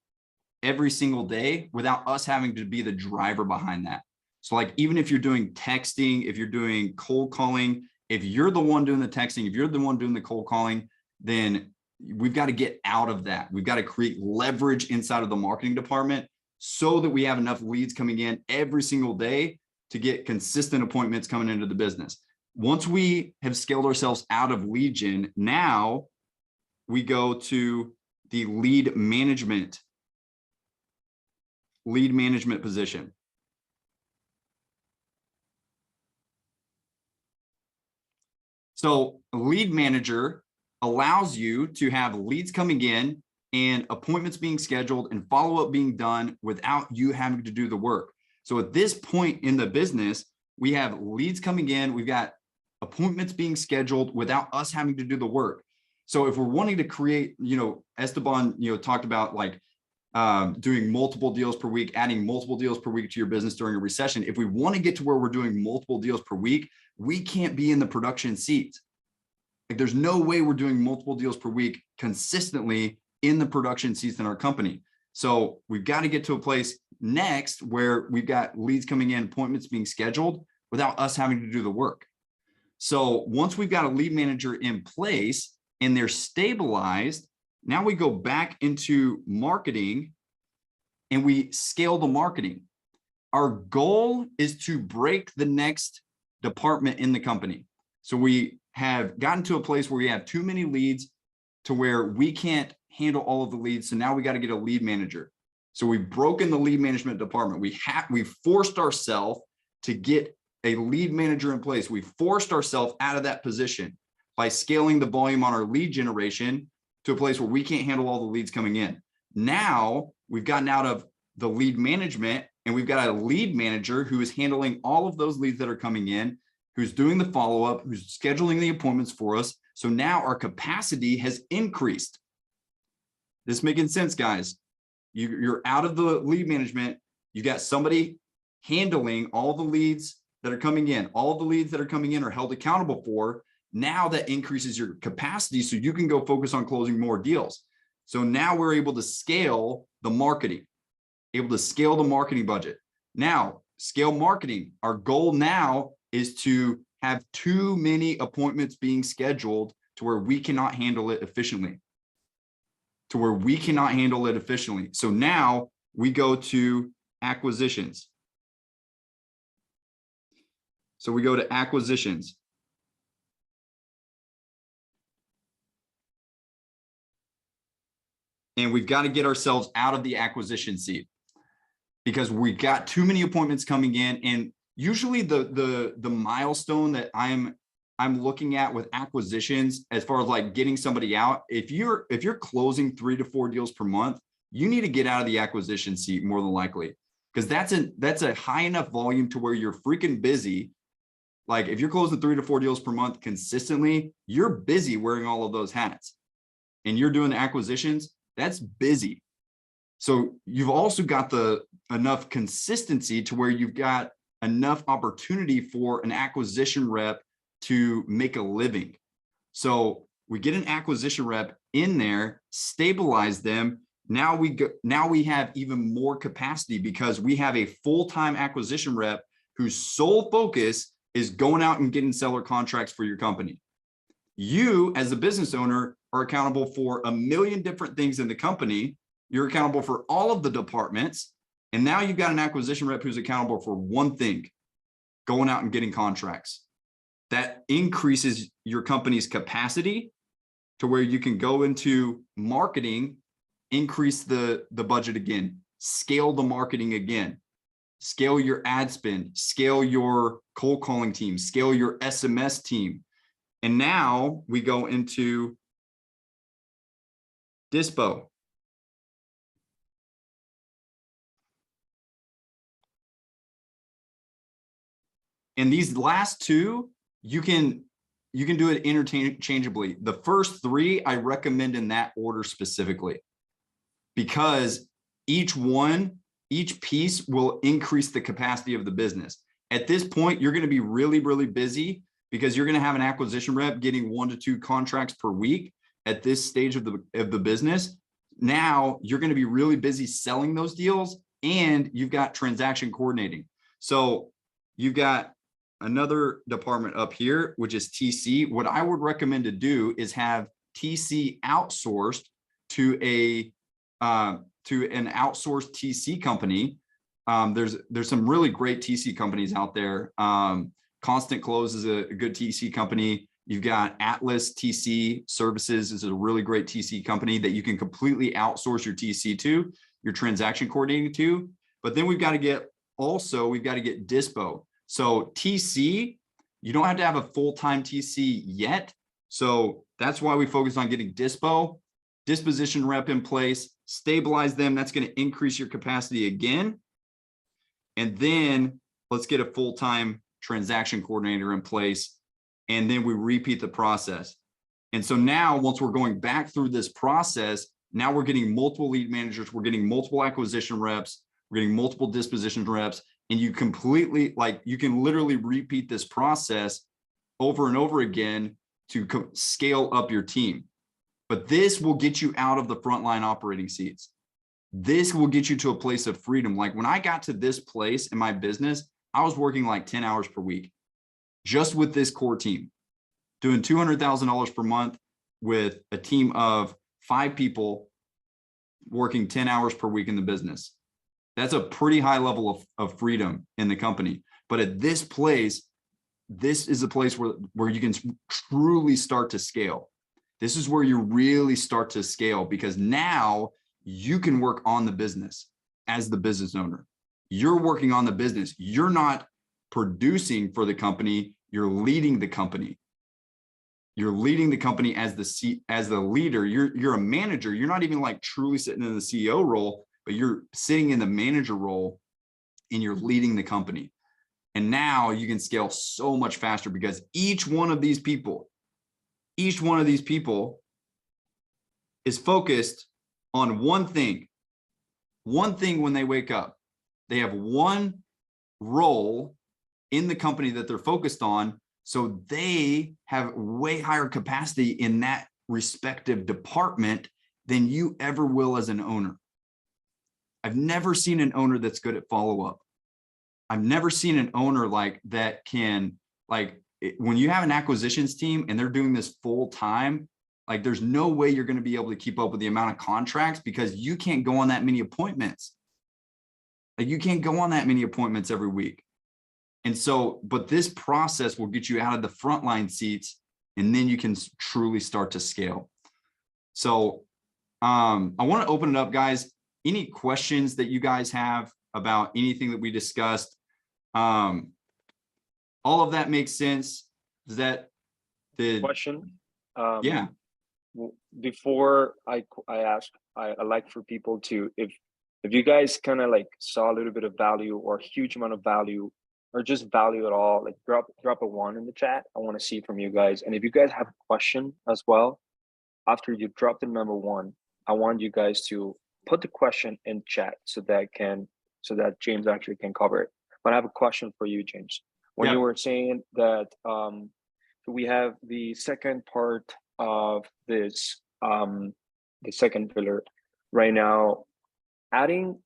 every single day without us having to be the driver behind that. So like, even if you're doing texting, if you're doing cold calling, if you're the one doing the texting, if you're the one doing the cold calling, then we've got to get out of that. We've got to create leverage inside of the marketing department so that we have enough leads coming in every single day to get consistent appointments coming into the business. Once we have scaled ourselves out of lead gen, now we go to the lead management position. So a lead manager allows you to have leads coming in and appointments being scheduled and follow-up being done without you having to do the work. So at this point in the business, we have leads coming in, we've got appointments being scheduled without us having to do the work. So if we're wanting to create, Esteban, talked about like doing multiple deals per week, adding multiple deals per week to your business during a recession. If we want to get to where we're doing multiple deals per week, we can't be in the production seats. Like, there's no way we're doing multiple deals per week consistently in the production seats in our company. So we've got to get to a place next where we've got leads coming in, appointments being scheduled without us having to do the work. So once we've got a lead manager in place and they're stabilized, now we go back into marketing and we scale the marketing. Our goal is to break the next department in the company. So we have gotten to a place where we have too many leads to where we can't handle all of the leads. So now we got to get a lead manager. So we've broken the lead management department. We've forced ourselves to get a lead manager in place. We forced ourselves out of that position by scaling the volume on our lead generation to a place where we can't handle all the leads coming in. Now we've gotten out of the lead management and we've got a lead manager who is handling all of those leads that are coming in. who's doing the follow-up, who's scheduling the appointments for us. So now our capacity has increased. This making sense, guys? You're out of the lead management. You got somebody handling all the leads that are coming in. All the leads that are coming in are held accountable for. Now that increases your capacity so you can go focus on closing more deals. So now we're able to scale the marketing, able to scale the marketing budget. Now, scale marketing. Our goal now is to have too many appointments being scheduled to where we cannot handle it efficiently. So now we go to acquisitions. So we go to acquisitions. And we've got to get ourselves out of the acquisition seat because we got too many appointments coming in. And usually the milestone that I'm looking at with acquisitions, as far as like getting somebody out, if you're closing 3 to 4 deals per month, you need to get out of the acquisition seat more than likely, because that's a high enough volume to where you're freaking busy. Like if you're closing 3 to 4 deals per month consistently, you're busy wearing all of those hats, and you're doing the acquisitions. That's busy. So you've also got enough consistency to where you've got enough opportunity for an acquisition rep to make a living. So we get an acquisition rep in there, stabilize them. Now we have even more capacity because we have a full-time acquisition rep whose sole focus is going out and getting seller contracts for your company. You, as a business owner, are accountable for a million different things in the company. You're accountable for all of the departments. And now you've got an acquisition rep who's accountable for one thing, going out and getting contracts. That increases your company's capacity to where you can go into marketing, increase the budget again, scale the marketing again, scale your ad spend, scale your cold calling team, scale your SMS team. And now we go into Dispo. And these last two, you can do it interchangeably. The first 3, I recommend in that order specifically, because each piece will increase the capacity of the business. At this point, you're going to be really, really busy because you're going to have an acquisition rep getting 1 to 2 contracts per week at this stage of the business. Now you're going to be really busy selling those deals, and you've got transaction coordinating. So you've got another department up here, which is TC. What I would recommend to do is have TC outsourced to an outsourced TC company. There's some really great TC companies out there. Constant Close is a good TC company. You've got Atlas TC Services is a really great TC company that you can completely outsource your TC to, your transaction coordinating to. But then we've got to get Dispo. So TC, you don't have to have a full-time TC yet. So that's why we focus on getting disposition rep in place, stabilize them. That's going to increase your capacity again. And then let's get a full-time transaction coordinator in place. And then we repeat the process. And so now, once we're going back through this process, now we're getting multiple lead managers, we're getting multiple acquisition reps, we're getting multiple disposition reps, and you can literally repeat this process over and over again to scale up your team. But this will get you out of the frontline operating seats. This will get you to a place of freedom. Like when I got to this place in my business, I was working like 10 hours per week just with this core team, doing $200,000 per month with a team of 5 people working 10 hours per week in the business. That's a pretty high level of freedom in the company. But at this place, this is a place where you can truly start to scale. This is where you really start to scale, because now you can work on the business as the business owner. You're working on the business. You're not producing for the company. You're leading the company. You're leading the company as the leader. You're a manager. You're not even like truly sitting in the CEO role, but you're sitting in the manager role and you're leading the company. And now you can scale so much faster because each one of these people is focused on one thing when they wake up. They have one role in the company that they're focused on. So they have way higher capacity in that respective department than you ever will as an owner. I've never seen an owner that's good at follow-up. I've never seen an owner like that can, like, when you have an acquisitions team and they're doing this full time, like there's no way you're going to be able to keep up with the amount of contracts because you can't go on that many appointments. Like you can't go on that many appointments every week. And so, but this process will get you out of the frontline seats and then you can truly start to scale. So I want to open it up, guys. Any questions that you guys have about anything that we discussed? All of that makes sense. Does that Question? Yeah. Before I ask, I like for people to, if you guys kind of like saw a little bit of value or a huge amount of value or just value at all, like drop a 1 in the chat. I want to see from you guys. And if you guys have a question as well, after you drop the number 1, I want you guys to put the question in chat so that James actually can cover it. But I have a question for you, James. When you were saying that we have the second part of this, the second pillar right now, adding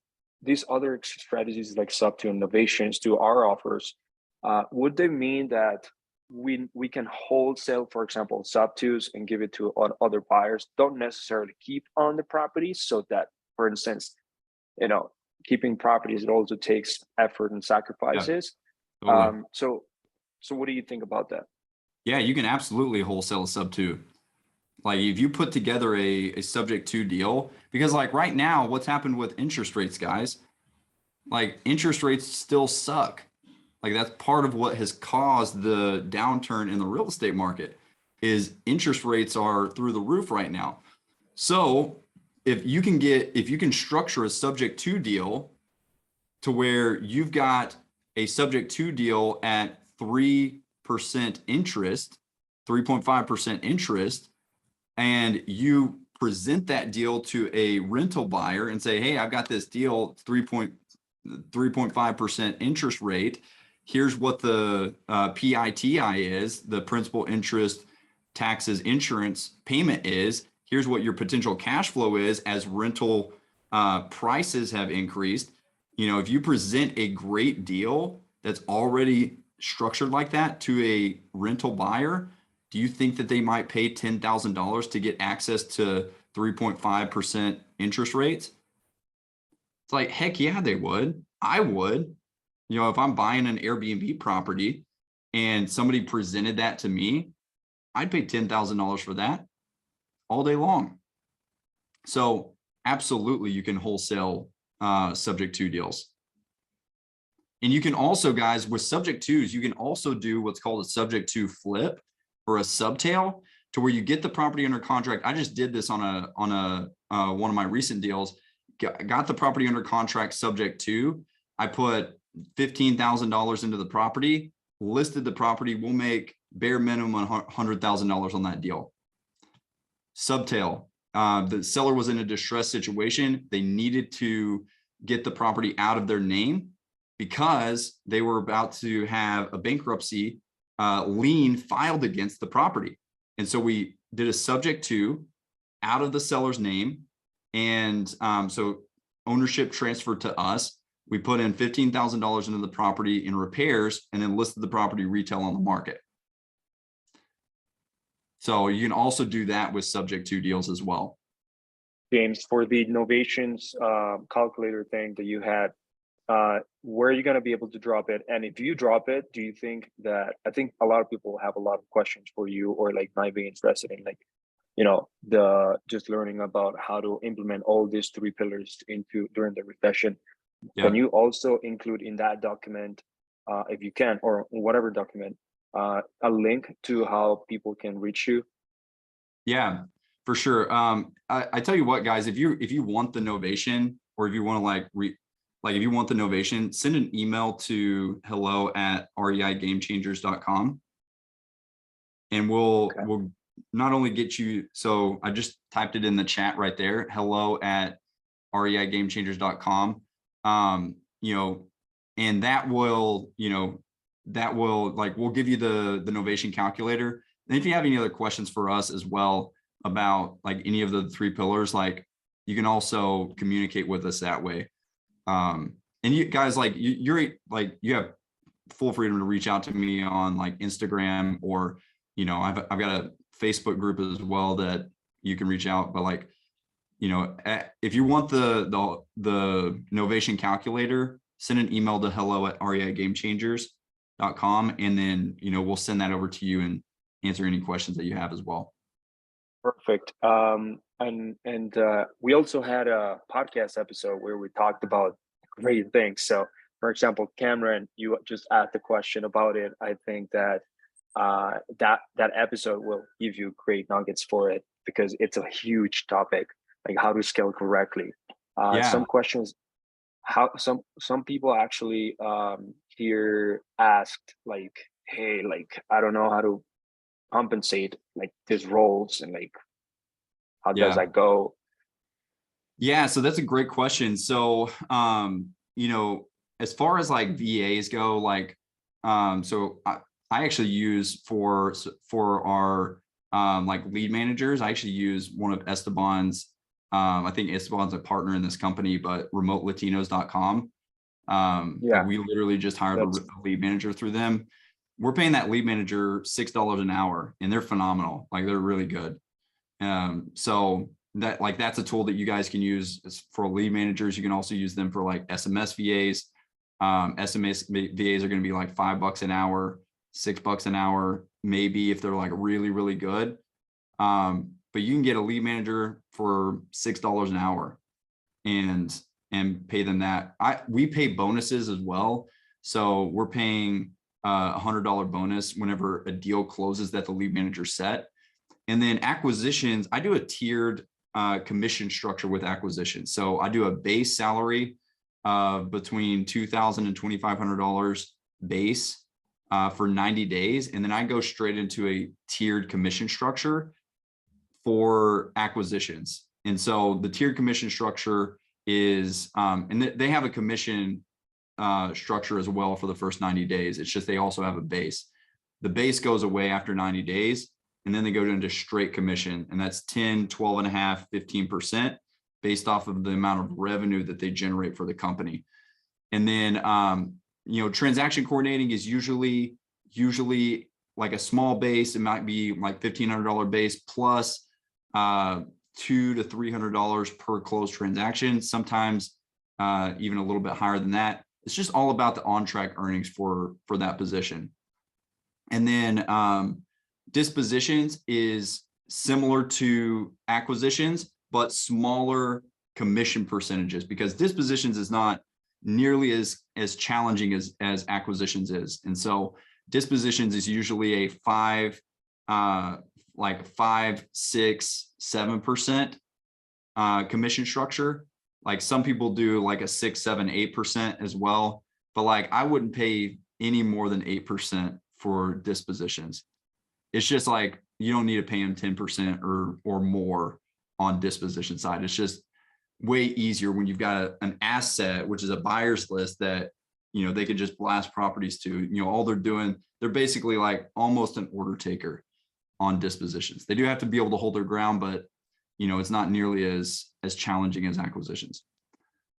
these other strategies like sub 2 innovations to our offers, would they mean that we can wholesale, for example, sub 2s and give it to other buyers, don't necessarily keep on the properties, so that, for instance, keeping properties, it also takes effort and sacrifices. Totally. So what do you think about that? Yeah, you can absolutely wholesale a sub 2. Like if you put together a subject to deal, because like right now, what's happened with interest rates, guys, like interest rates still suck. Like that's part of what has caused the downturn in the real estate market is interest rates are through the roof right now. So if you can structure a subject to deal to where you've got a subject to deal at 3% interest, 3.5% interest, and you present that deal to a rental buyer and say, hey, I've got this deal, 3.5% interest rate. Here's what the PITI is, the principal, interest, taxes, insurance payment is. Here's what your potential cash flow is as rental prices have increased. If you present a great deal that's already structured like that to a rental buyer, do you think that they might pay $10,000 to get access to 3.5% interest rates? It's like, heck yeah, they would. I would. If I'm buying an Airbnb property and somebody presented that to me, I'd pay $10,000 for that all day long. So absolutely, you can wholesale subject to deals. And you can also, guys, with subject twos, you can also do what's called a subject to flip or a subtail, to where you get the property under contract. I just did this on one of my recent deals. Got the property under contract subject to. I put $15,000 into the property, listed the property. We'll make bare minimum $100,000 on that deal. Subtail. The seller was in a distressed situation. They needed to get the property out of their name because they were about to have a bankruptcy lien filed against the property. And so we did a subject to out of the seller's name. And so ownership transferred to us. We put in $15,000 into the property in repairs and then listed the property retail on the market. So you can also do that with subject to deals as well. James, for the innovations calculator thing that you had, where are you going to be able to drop it? And if you drop it, do you think that, I think a lot of people have a lot of questions for you, or like might be interested in like, just learning about how to implement all these 3 pillars during the recession. Yeah. Can you also include in that document, if you can, or whatever document, a link to how people can reach you? Yeah, for sure. I tell you what, guys, if you want the novation, or if you want to like like if you want the novation, send an email to hello@reigamechangers.com. And we'll not only get you, so I just typed it in the chat right there, hello@reigamechangers.com. You know, and that will, like, we'll give you the novation calculator. And if you have any other questions for us as well about like any of the 3 pillars, like you can also communicate with us that way. And you guys, like you have full freedom to reach out to me on like Instagram, or, I've got a Facebook group as well that you can reach out. But like, if you want the novation calculator, send an email to hello@reigamechangers.com, and then, we'll send that over to you and answer any questions that you have as well. Perfect. And we also had a podcast episode where we talked about great things. So, for example, Cameron, you just asked the question about it. I think that that episode will give you great nuggets for it, because it's a huge topic, like how to scale correctly. Some questions, how some people actually here asked like, hey, like I don't know how to compensate like these roles, and like how does that go? Yeah, so that's a great question. So as far as like VAs go, like so I actually use for our like lead managers, I actually use one of Esteban's, I think Esteban's a partner in this company, but remotelatinos.com. We literally just hired a lead manager through them. We're paying that lead manager $6 an hour, and they're phenomenal. Like they're really good. So that's a tool that you guys can use for lead managers. You can also use them for like SMS VAs. SMS VAs are going to be like $5 an hour, $6 an hour, maybe, if they're like really, really good. But you can get a lead manager for $6 an hour and pay them that. We pay bonuses as well. So we're paying a $100 bonus whenever a deal closes that the lead manager set. And then acquisitions, I do a tiered commission structure with acquisitions. So I do a base salary between $2,000 and $2,500 base for 90 days. And then I go straight into a tiered commission structure for acquisitions. And so the tiered commission structure is, and they have a commission structure as well for the first 90 days. It's just they also have a base. The base goes away after 90 days, and then they go into straight commission, and that's 10, 12.5, 15% based off of the amount of revenue that they generate for the company. And then, transaction coordinating is usually like a small base. It might be like $1,500 base plus $200 to $300 per closed transaction. Sometimes even a little bit higher than that. It's just all about the on-track earnings for that position. And then dispositions is similar to acquisitions, but smaller commission percentages, because dispositions is not nearly as challenging as acquisitions is. And so dispositions is usually a 5, 6, 7% commission structure. Like some people do like a 6, 7, 8% as well, but like I wouldn't pay any more than 8% for dispositions. It's just like you don't need to pay them 10% or more on disposition side. It's just way easier when you've got an asset, which is a buyer's list that they can just blast properties to. All they're doing, they're basically like almost an order taker on dispositions. They do have to be able to hold their ground, but it's not nearly as challenging as acquisitions.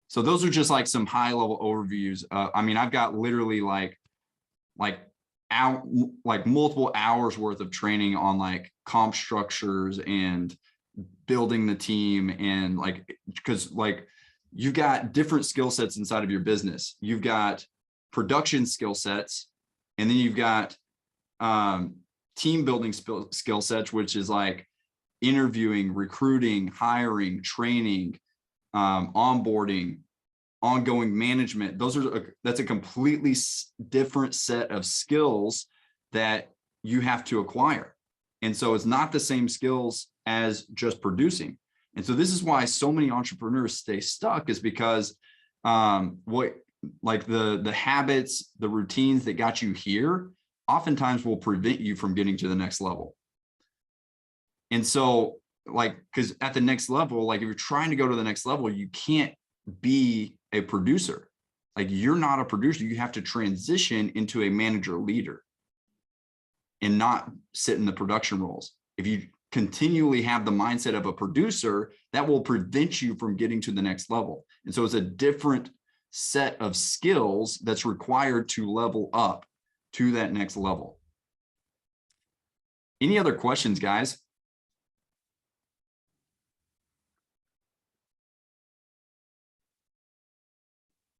So those are just like some high level overviews. I've got literally like multiple hours worth of training on like comp structures and building the team, and because you've got different skill sets inside of your business. You've got production skill sets, and then you've got team building skill sets, which is like interviewing, recruiting, hiring, training, onboarding, ongoing management. That's a completely different set of skills that you have to acquire. And so it's not the same skills as just producing. And so this is why so many entrepreneurs stay stuck, is because what like the habits, the routines that got you here oftentimes will prevent you from getting to the next level. And so like, because at the next level, like if you're trying to go to the next level, you can't be a producer. Like you're not a producer. You have to transition into a manager leader and not sit in the production roles. If you continually have the mindset of a producer, that will prevent you from getting to the next level. And so it's a different set of skills that's required to level up to that next level. Any other questions, guys?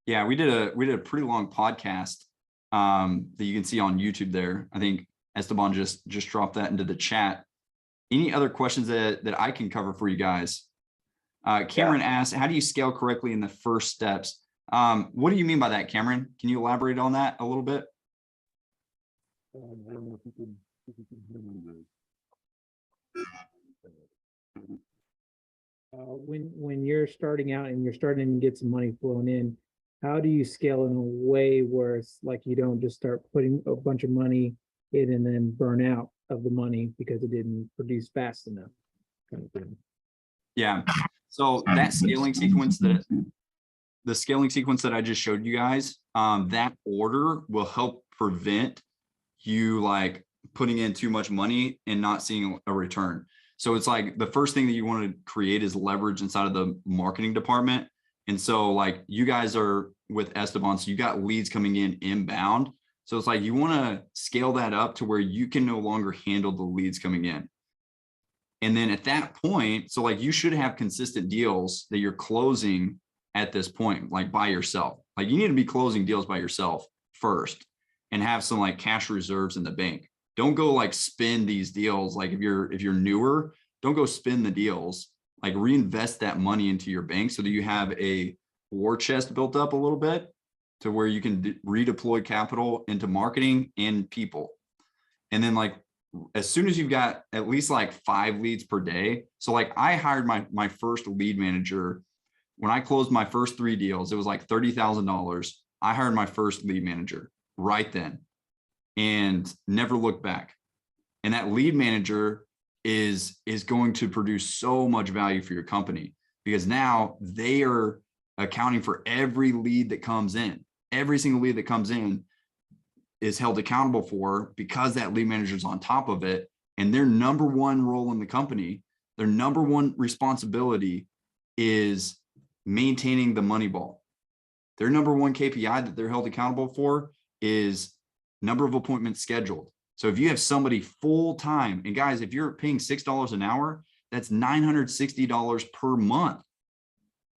Yeah, we did a pretty long podcast that you can see on YouTube there. I think Esteban just dropped that into the chat. Any other questions that I can cover for you guys? Cameron asked, how do you scale correctly in the first steps? What do you mean by that, Cameron? Can you elaborate on that a little bit? When you're starting out and you're starting to get some money flowing in, how do you scale in a way where it's like you don't just start putting a bunch of money in and then burn out of the money because it didn't produce fast enough, kind of thing? Yeah. So that scaling sequence the scaling sequence that I just showed you guys, that order will help prevent you like putting in too much money and not seeing a return. So it's like the first thing that you want to create is leverage inside of the marketing department. And so like you guys are with Esteban, so you got leads coming in inbound. So it's like you want to scale that up to where you can no longer handle the leads coming in. And then at that point, so like you should have consistent deals that you're closing at this point, like by yourself. Like you need to be closing deals by yourself first and have some like cash reserves in the bank. Don't go like spend these deals. Like if you're newer, don't go spend the deals. Like reinvest that money into your bank so that you have a war chest built up a little bit to where you can redeploy capital into marketing and people. And then like, as soon as you've got at least like 5 leads per day. So like I hired my first lead manager. When I closed my first 3 deals, it was like $30,000. I hired my first lead manager right then and never looked back. And that lead manager is going to produce so much value for your company because now they are accounting for every lead that comes in. Every single lead that comes in is held accountable for because that lead manager is on top of it. And their number one role in the company, their number one responsibility is maintaining the money ball. Their number one KPI that they're held accountable for is number of appointments scheduled. So if you have somebody full time, and guys, if you're paying $6 an hour, that's $960 per month.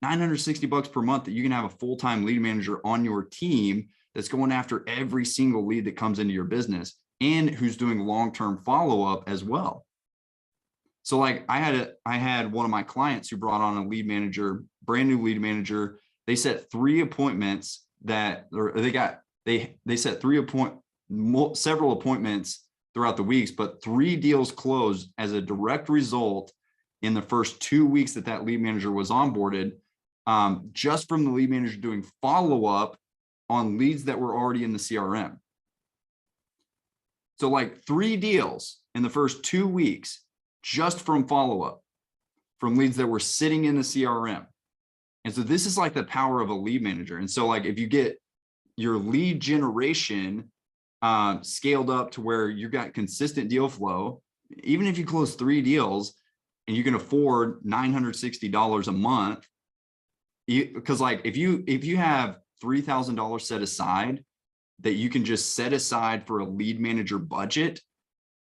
$960 per month that you can have a full-time lead manager on your team that's going after every single lead that comes into your business and who's doing long-term follow-up as well. So like I had one of my clients who brought on a lead manager, brand new lead manager. They set 3 appointments that, or they set several appointments throughout the weeks, but 3 deals closed as a direct result in the first 2 weeks that lead manager was onboarded, just from the lead manager doing follow-up on leads that were already in the CRM. So like 3 deals in the first 2 weeks, just from follow-up, from leads that were sitting in the CRM. And so this is like the power of a lead manager. And so like if you get your lead generation scaled up to where you've got consistent deal flow, even if you close 3 deals and you can afford $960 a month, because like if you have $3,000 set aside that you can just set aside for a lead manager budget,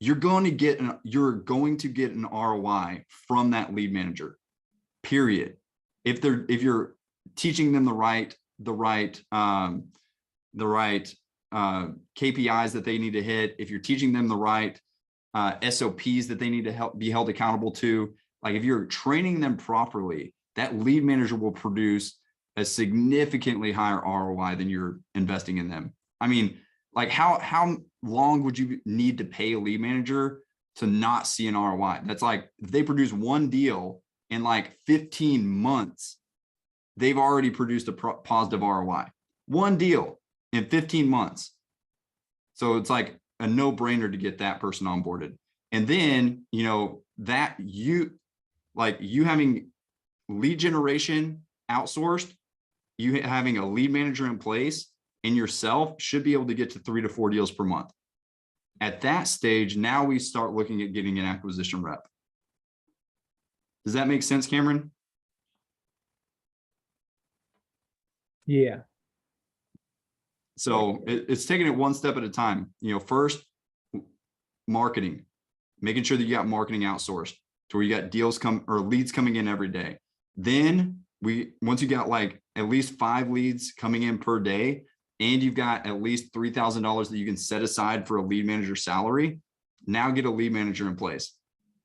you're going to get an ROI from that lead manager, period. If you're teaching them the right KPIs that they need to hit, if you're teaching them the right SOPs that they need to be held accountable to, like if you're training them properly, that lead manager will produce a significantly higher ROI than you're investing in them. I mean, like how long would you need to pay a lead manager to not see an ROI? That's like if they produce 1 deal in like 15 months, they've already produced a positive ROI. One deal in 15 months. So it's like a no-brainer to get that person onboarded. And then, you know, that you having lead generation outsourced, you having a lead manager in place, and yourself should be able to get to 3 to 4 deals per month. At that stage, now we start looking at getting an acquisition rep. Does that make sense, Cameron? Yeah. So it's taking it one step at a time. You know, first, marketing, making sure that you got marketing outsourced to where you got deals leads coming in every day. Then once you got like at least 5 leads coming in per day, and you've got at least $3,000 that you can set aside for a lead manager salary, now get a lead manager in place.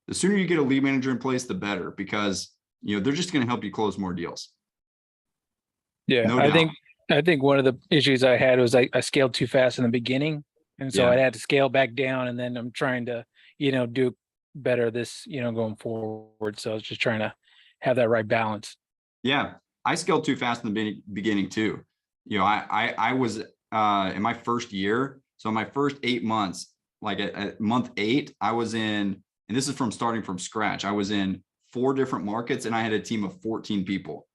The sooner you get a lead manager in place, the better, because, you know, they're just going to help you close more deals. Yeah, No I doubt. think one of the issues I had was I scaled too fast in the beginning. And so Yeah. I had to scale back down, and then I'm trying to, you know, do better this, you know, going forward. So I was just trying to have that right balance. Yeah, I scaled too fast in the beginning too. You know, I was in my first year. So my first 8 months, like at month 8, I was in, and this is from starting from scratch. I was in 4 different markets, and I had a team of 14 people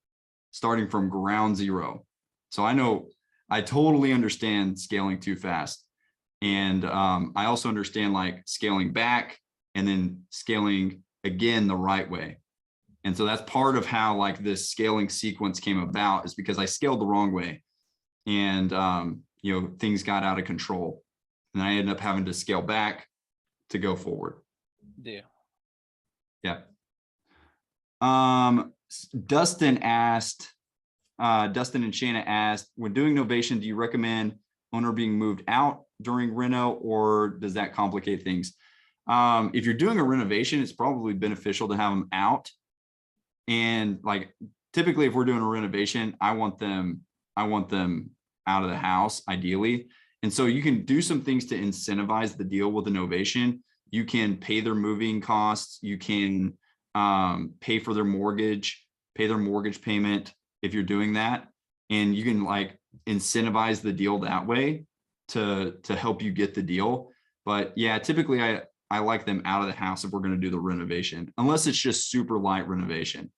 starting from ground zero. So I totally understand scaling too fast. And I also understand like scaling back and then scaling again the right way. And so that's part of how like this scaling sequence came about, is because I scaled the wrong way, and you know, things got out of control, and I ended up having to scale back to go forward. Yeah. Yeah. Dustin and Shanna asked, when doing novation, do you recommend owner being moved out during reno, or does that complicate things? If you're doing a renovation, it's probably beneficial to have them out. And like, typically if we're doing a renovation, I want them out of the house ideally. And so you can do some things to incentivize the deal with the novation. You can pay their moving costs. You can pay for their mortgage payment if you're doing that. And you can like incentivize the deal that way to help you get the deal. But yeah, typically I like them out of the house if we're going to do the renovation, unless it's just super light renovation.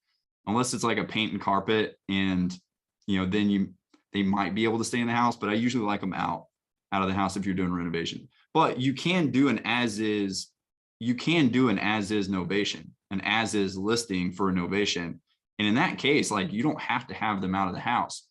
Unless it's like a paint and carpet, and you know, then they might be able to stay in the house, but I usually like them out of the house if you're doing renovation. But you can do an as-is novation, an as-is listing for a novation. And in that case, like, you don't have to have them out of the house.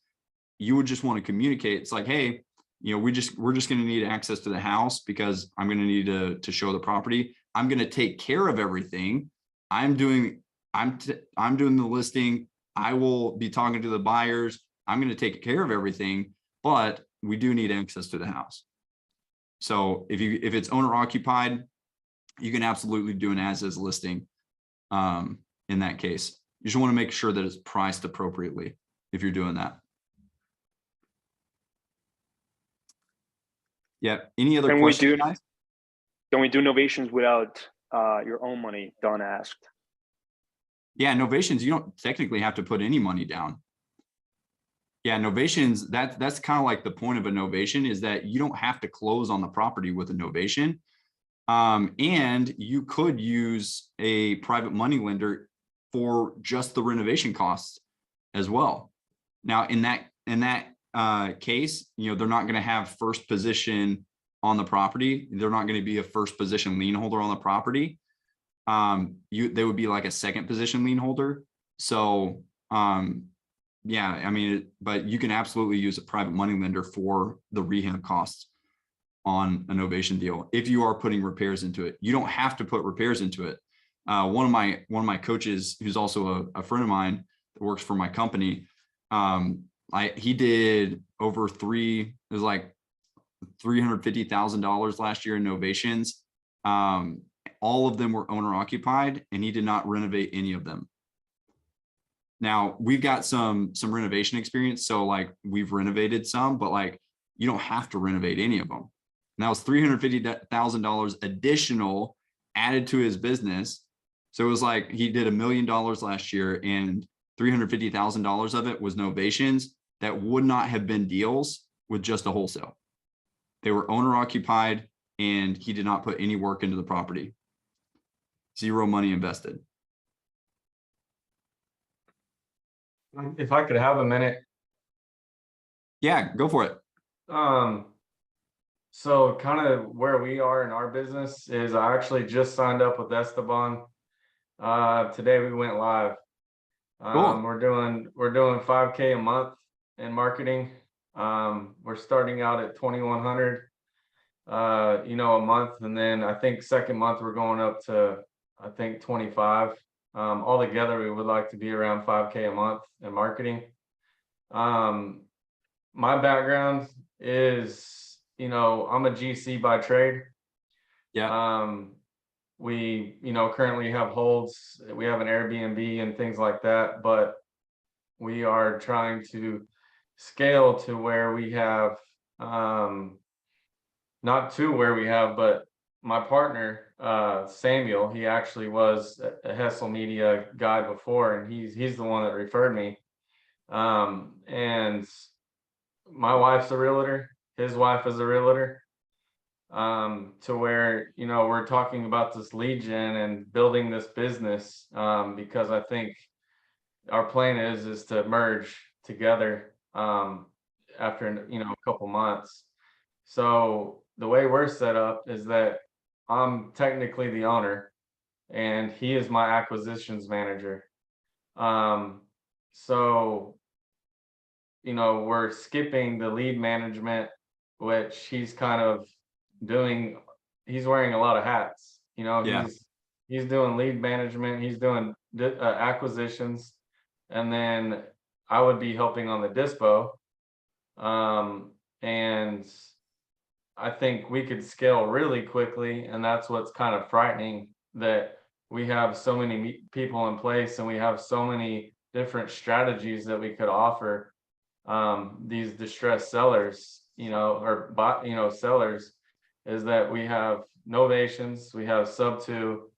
You would just want to communicate. It's like, hey, you know, we're just going to need access to the house because I'm going to need to show the property. I'm going to take care of everything. I'm doing the listing. I will be talking to the buyers. I'm going to take care of everything, but we do need access to the house. So if it's owner occupied, you can absolutely do an as-is listing. In that case, you just want to make sure that it's priced appropriately if you're doing that. Yeah. Any other questions, guys? Can we do novations without your own money? Don asked. Yeah, novations, you don't technically have to put any money down. Yeah, novations, that's kind of like the point of a novation, is that you don't have to close on the property with a novation. And you could use a private money lender for just the renovation costs as well. Now, in that case, you know, they're not going to have first position on the property. They're not going to be a first position lien holder on the property. They would be like a second position lien holder. So, yeah, I mean, but you can absolutely use a private money lender for the rehab costs on a novation deal if you are putting repairs into it. You don't have to put repairs into it. One of my coaches, who's also a friend of mine that works for my company, he did over $350,000 last year in novations. All of them were owner occupied, and he did not renovate any of them. Now, we've got some renovation experience, so like we've renovated some, but like you don't have to renovate any of them. And that was $350,000 additional added to his business. So it was like he did $1 million last year, and $350,000 of it was novations that would not have been deals with just a wholesale. They were owner occupied and he did not put any work into the property. Zero money invested. If I could have a minute. Yeah, go for it. So kind of where we are in our business is I actually just signed up with Esteban. Today we went live. Cool. We're doing 5K a month in marketing. We're starting out at 2,100, a month, and then I think second month we're going up to 25. Altogether we would like to be around 5K a month in marketing. My background is, I'm a GC by trade. Yeah. We, currently have holds, we have an Airbnb and things like that, but we are trying to scale to where we have, not to where we have, but my partner, Samuel, he actually was a Hessel Media guy before, and he's the one that referred me. And my wife's a realtor, his wife is a realtor, to where, we're talking about this lead gen and building this business, because I think our plan is to merge together, after, a couple months. So the way we're set up is that I'm technically the owner and he is my acquisitions manager. So, we're skipping the lead management, which he's kind of doing. He's wearing a lot of hats, Yeah. he's doing lead management, he's doing acquisitions, and then I would be helping on the dispo. And I think we could scale really quickly, and that's what's kind of frightening, that we have so many people in place and we have so many different strategies that we could offer these distressed sellers, sellers, is that we have novations, we have sub 2,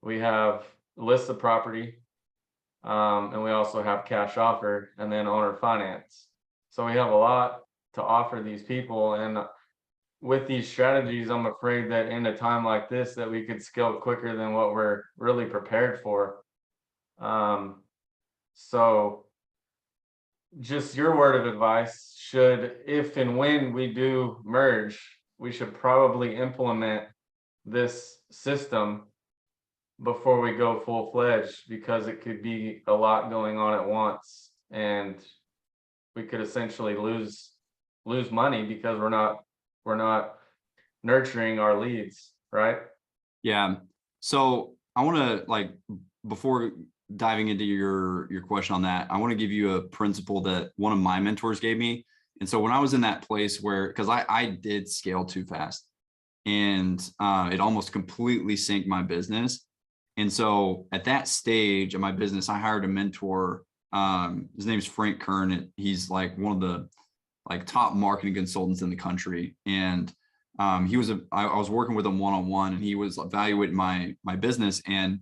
we have list of property, and we also have cash offer, and then owner finance. So we have a lot to offer these people, and with these strategies, I'm afraid that in a time like this that we could scale quicker than what we're really prepared for. So just your word of advice, if and when we do merge, we should probably implement this system before we go full-fledged, because it could be a lot going on at once, and we could essentially lose money because we're not nurturing our leads, right? Yeah. So I want to, before diving into your question on that, I want to give you a principle that one of my mentors gave me. And so when I was in that place where, because I did scale too fast, and it almost completely sank my business. And so at that stage of my business, I hired a mentor. His name is Frank Kern. He's like one of the top marketing consultants in the country. And I was working with him one-on-one, and he was evaluating my business. And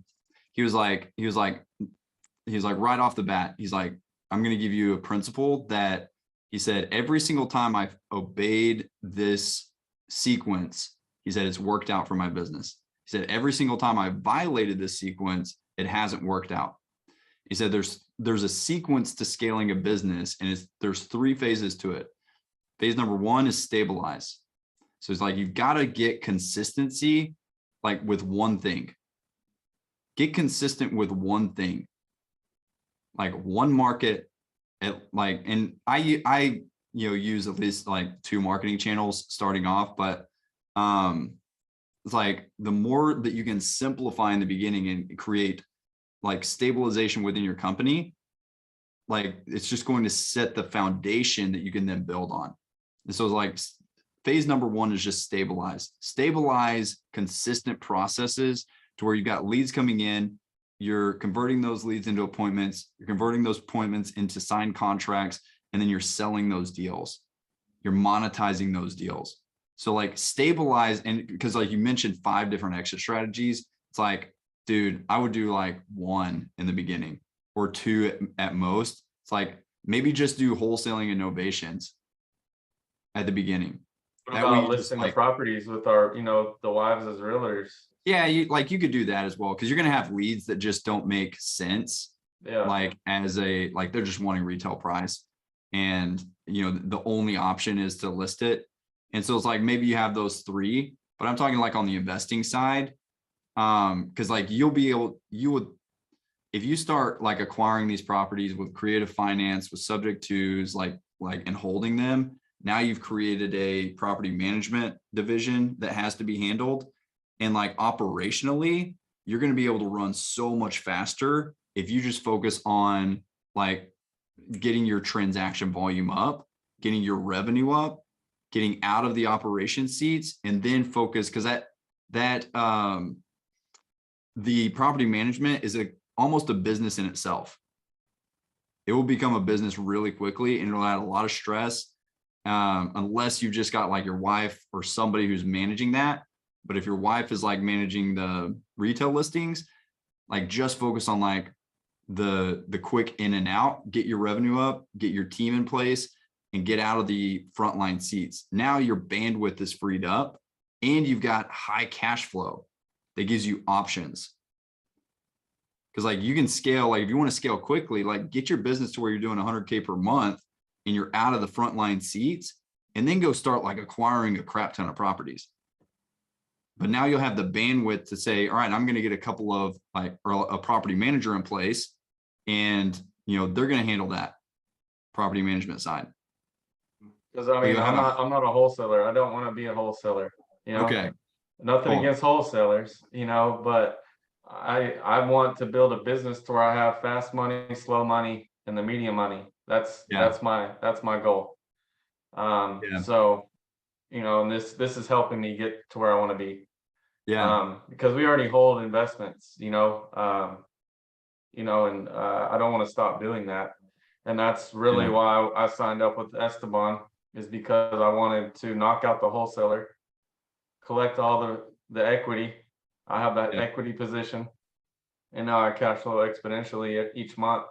he was like right off the bat, he's like, I'm going to give you a principle that, he said, every single time I've obeyed this sequence, he said, it's worked out for my business. He said, every single time I violated this sequence, it hasn't worked out. He said, there's a sequence to scaling a business, and there's 3 phases to it. Phase number 1 is stabilize. So it's like, you've got to get consistency, with one thing. Get consistent with one thing, one market. And I use at least 2 marketing channels starting off, but it's the more that you can simplify in the beginning and create stabilization within your company, it's just going to set the foundation that you can then build on. And so it's phase number 1 is just stabilize consistent processes to where you've got leads coming in, you're converting those leads into appointments, you're converting those appointments into signed contracts, and then you're selling those deals, you're monetizing those deals. So stabilize, and because you mentioned 5 different exit strategies, it's dude, I would do 1 in the beginning. or two at most. It's like maybe just do wholesaling and novations at the beginning. What That way about you just, listing the like, properties with our, the wives as realtors? yeah, you could do that as well, because you're gonna have leads that just don't make sense. Yeah. Like they're just wanting retail price, and the only option is to list it. And so it's like maybe you have those three, but I'm talking like on the investing side, because like you would, if you start like acquiring these properties with creative finance, with subject tos, and holding them, now you've created a property management division that has to be handled. And like operationally, you're going to be able to run so much faster if you just focus on like getting your transaction volume up, getting your revenue up, getting out of the operation seats, and then focus, because the property management is almost a business in itself. It will become a business really quickly, and it'll add a lot of stress, unless you've just got like your wife or somebody who's managing that. But if your wife is like managing the retail listings, like just focus on like the quick in and out, get your revenue up, get your team in place, and get out of the frontline seats. Now your bandwidth is freed up, and you've got high cash flow that gives you options. Because like you can scale, like if you want to scale quickly, like get your business to where you're doing 100K per month and you're out of the frontline seats, and then go start like acquiring a crap ton of properties. But now you'll have the bandwidth to say, all right, I'm going to get a couple of or a property manager in place, and they're going to handle that property management side. Because I mean, I'm not a wholesaler. I don't want to be a wholesaler. Okay. Nothing Cool. against wholesalers, but I want to build a business to where I have fast money, slow money, and the medium money. That's my goal. So, and this is helping me get to where I want to be. Yeah. Because we already hold investments, and I don't want to stop doing that. And that's really why I signed up with Esteban, is because I wanted to knock out the wholesaler, collect all the equity. I have that equity position, and now I cash flow exponentially each month,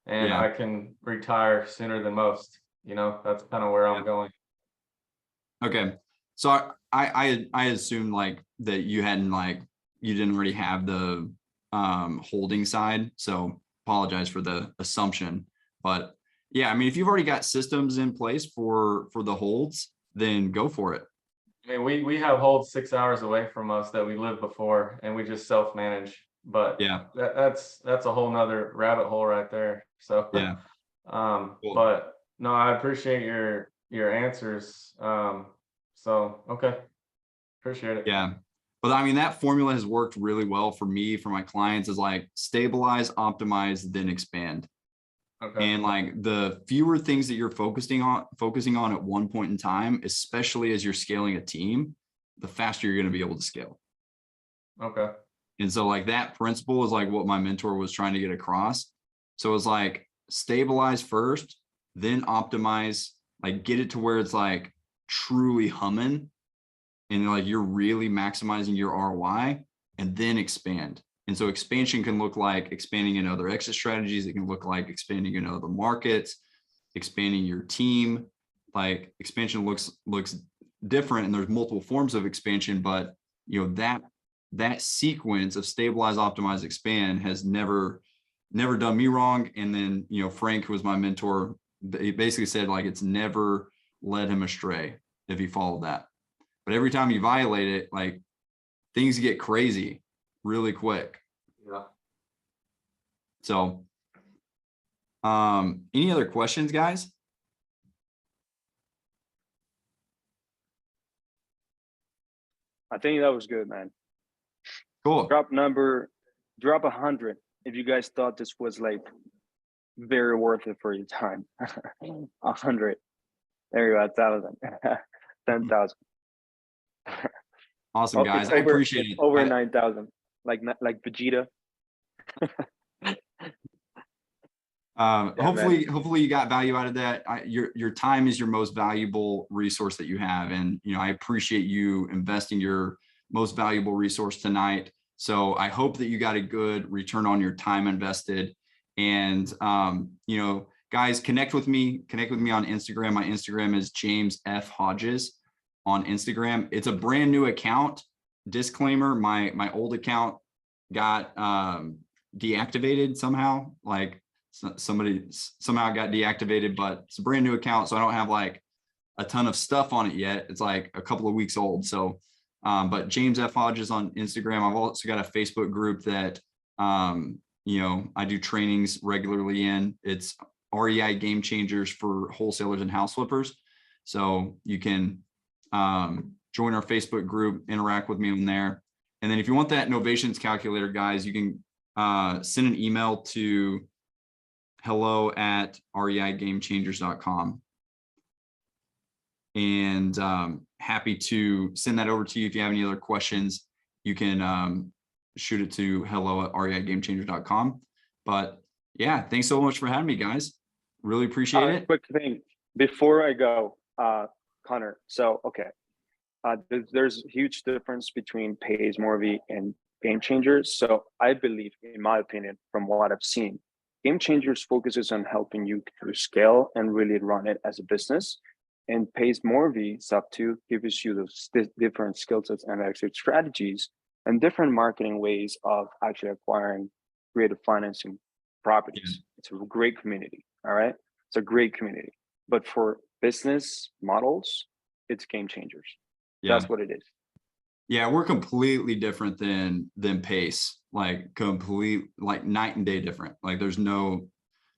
and I can retire sooner than most. That's kind of where I'm going. Okay. So I assumed like that you didn't already have the holding side. So apologize for the assumption, but yeah, I mean, if you've already got systems in place for the holds, then go for it. I mean, we have holds 6 hours away from us that we lived before, and we just self-manage. But yeah, that's a whole nother rabbit hole right there. So yeah. Cool. But no, I appreciate your answers. So okay, appreciate it. Yeah. But I mean, that formula has worked really well for me, for my clients, is like stabilize, optimize, then expand. Okay. And like the fewer things that you're focusing on at one point in time, especially as you're scaling a team, the faster you're going to be able to scale. Okay. And so like that principle is like what my mentor was trying to get across. So it's like stabilize first, then optimize, like get it to where it's like truly humming, and like you're really maximizing your ROI, and then expand. And so expansion can look like expanding into other exit strategies. It can look like expanding into other markets, expanding your team. Like expansion looks different, and there's multiple forms of expansion, but that sequence of stabilize, optimize, expand has never done me wrong. And then, Frank, who was my mentor, he basically said like it's never led him astray if he followed that. But every time you violate it, like things get crazy really quick. Yeah. So, any other questions, guys? I think that was good, man. Cool. Drop 100 if you guys thought this was like very worth it for your time. 100. There you go, 1,000. 10,000. Awesome, guys. I appreciate it. Over 9,000, like Vegeta. Hopefully you got value out of that. Your time is your most valuable resource that you have. And, I appreciate you investing your most valuable resource tonight. So I hope that you got a good return on your time invested. And, you know, guys, connect with me on Instagram. My Instagram is James F. Hodges on Instagram. It's a brand new account. Disclaimer, my old account got deactivated somehow. Like somebody somehow got deactivated, but it's a brand new account. So I don't have like a ton of stuff on it yet. It's like a couple of weeks old. So, but James F. Hodges on Instagram. I've also got a Facebook group that, you know, I do trainings regularly in. It's REI Game Changers for wholesalers and house flippers. So you can join our Facebook group, interact with me on there. And then if you want that novations calculator, guys, you can send an email to hello@reigamechangers.com. And happy to send that over to you. If you have any other questions, you can shoot it to hello@reigamechangers.com. But yeah, thanks so much for having me, guys. Really appreciate it. Quick thing before I go, Connor. So, okay. There's a huge difference between Pays Morvie and Game Changers. So I believe, in my opinion, from what I've seen, Game Changers focuses on helping you to scale and really run it as a business. And Pays Morvie sub 2 gives you those different skill sets and exit strategies and different marketing ways of actually acquiring creative financing properties. It's a great community. All right. It's a great community. But for business models, it's Game Changers. Yeah. That's what it is. Yeah, we're completely different than Pace, like like night and day different. Like there's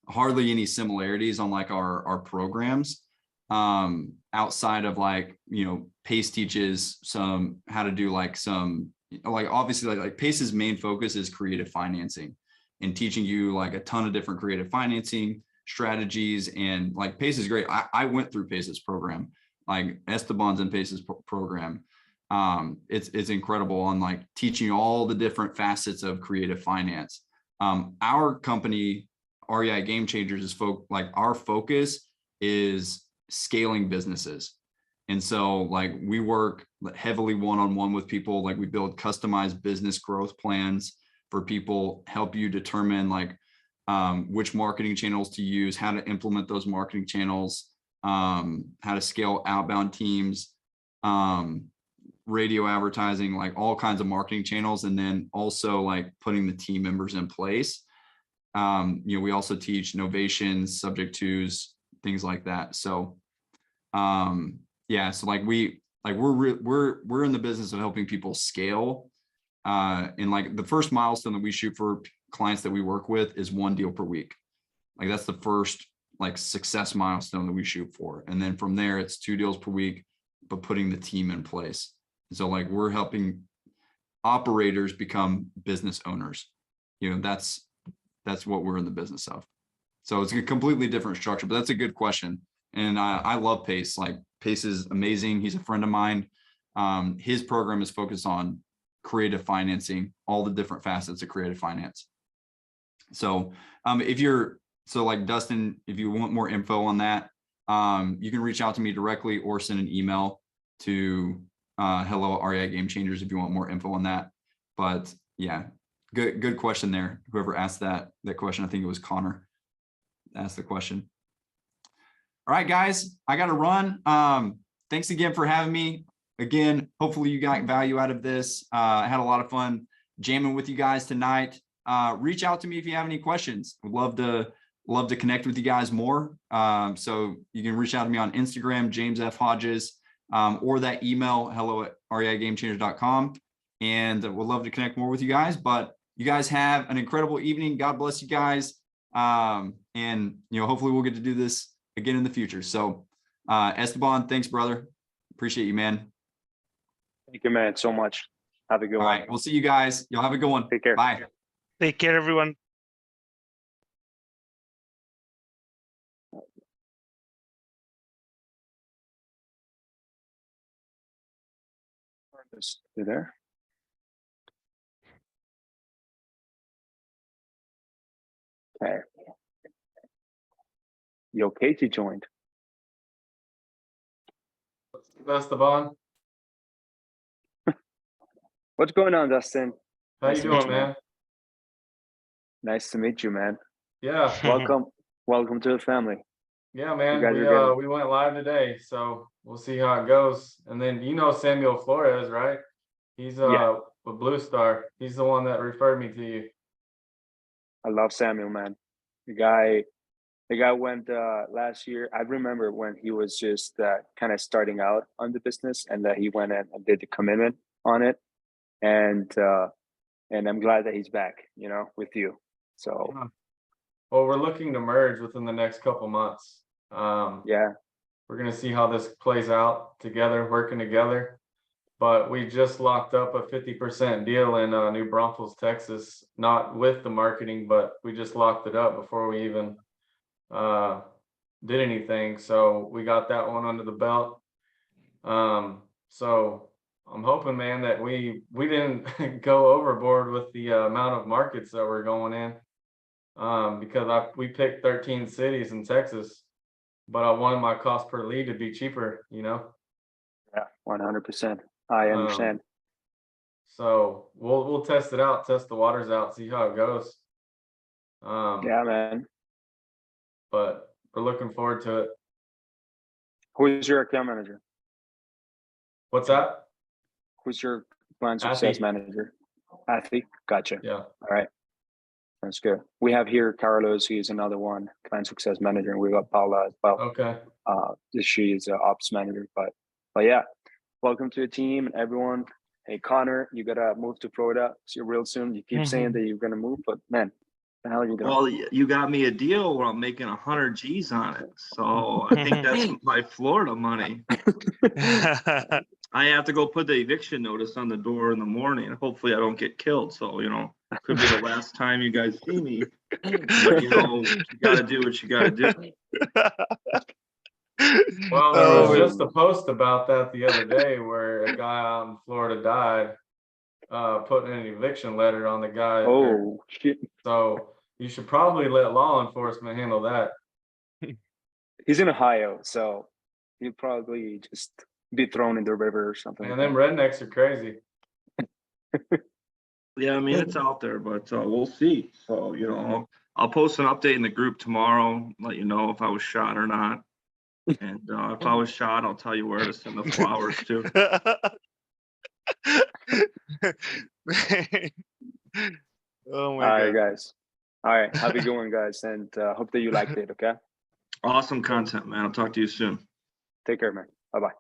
hardly any similarities on like our programs outside of like, you know, Pace teaches how to do like obviously like Pace's main focus is creative financing and teaching you like a ton of different creative financing strategies. And like Pace is great. I went through Pace's program, like Esteban's in Pace's program. It's incredible on like teaching you all the different facets of creative finance. Our company, REI Game Changers, is our focus is scaling businesses. And so like we work heavily one-on-one with people. Like we build customized business growth plans for people, help you determine like which marketing channels to use, how to implement those marketing channels, how to scale outbound teams, radio advertising, like all kinds of marketing channels, and then also like putting the team members in place. You know, we also teach novations, subject twos, things like that. So yeah, so like we're in the business of helping people scale. And like the first milestone that we shoot for clients that we work with is 1 deal per week. Like that's the first like success milestone that we shoot for. And then from there it's 2 deals per week, but putting the team in place. So like we're helping operators become business owners. You know, that's what we're in the business of. So it's a completely different structure, but that's a good question. And I love Pace. Like Pace is amazing. He's a friend of mine. His program is focused on creative financing, all the different facets of creative finance. So like Dustin, if you want more info on that, you can reach out to me directly or send an email to hello@REI Game Changers if you want more info on that. But yeah, good question there. Whoever asked that question, I think it was Connor, asked the question. All right, guys, I got to run. Thanks again for having me. Again, hopefully you got value out of this. I had a lot of fun jamming with you guys tonight. Reach out to me if you have any questions. Would love to connect with you guys more. So you can reach out to me on Instagram, James F. Hodges, or that email, hello@reigamechangers.com. And we'd love to connect more with you guys. But you guys have an incredible evening. God bless you guys. And you know, hopefully we'll get to do this again in the future. So Esteban, thanks, brother. Appreciate you, man. Thank you, man, so much. Have a good one. All right, we'll see you guys. Y'all have a good one. Take care. Bye. Take care, everyone. You there? Okay. Yo, Katie joined. That's the bond. What's going on, Dustin? How Nice you to meet doing, you, man. man? Nice to meet you, man. Yeah, Welcome to the family. yeah, man. guys are getting- We went live today, so we'll see how it goes. And then you know Samuel Flores, right? He's Yeah. with Blue Star. He's the one that referred me to you. I love Samuel, man. The guy went last year. I remember when he was just kind of starting out on the business, and that he went in and did the commitment on it. And I'm glad that he's back, with you. So Yeah. Well, we're looking to merge within the next couple months. yeah, We're gonna see how this plays out together, working together. But we just locked up a 50% deal in New Braunfels, Texas, not with the marketing, but we just locked it up before we even did anything. So we got that one under the belt. So I'm hoping, man, that we didn't go overboard with the amount of markets that we're going in. Because we picked 13 cities in Texas, but I wanted my cost per lead to be cheaper, yeah, 100%. I understand. So we'll test it out, test the waters out, see how it goes. Yeah, man. But we're looking forward to it. Who is your account manager? What's that? Who's your client success Athy. manager? Athy. Gotcha. Yeah. All right. That's good. We have here Carlos. He's another one, client success manager, and we got Paula as well. Okay. She is an ops manager, but yeah, welcome to the team and everyone. Hey, Connor, you gotta move to Florida real soon. You keep saying that you're gonna move, but man, the hell are you doing? Well, you got me a deal where I'm making 100 G's on it. So I think that's my Florida money. I have to go put the eviction notice on the door in the morning. Hopefully I don't get killed. So, could be the last time you guys see me. But, you gotta do what you gotta do. Well, there was just a post about that the other day where a guy out in Florida died, putting an eviction letter on the guy. Oh shit! So you should probably let law enforcement handle that. He's in Ohio, so he'll probably just be thrown in the river or something. And them rednecks are crazy. Yeah, I mean, it's out there, but we'll see. So, I'll post an update in the group tomorrow, let you know if I was shot or not. And if I was shot, I'll tell you where to send the flowers to. Oh my All right, God. guys. All right, have a good one, guys, and hope that you liked it. Okay, Awesome content, man. I'll talk to you soon. take care, man. Bye bye.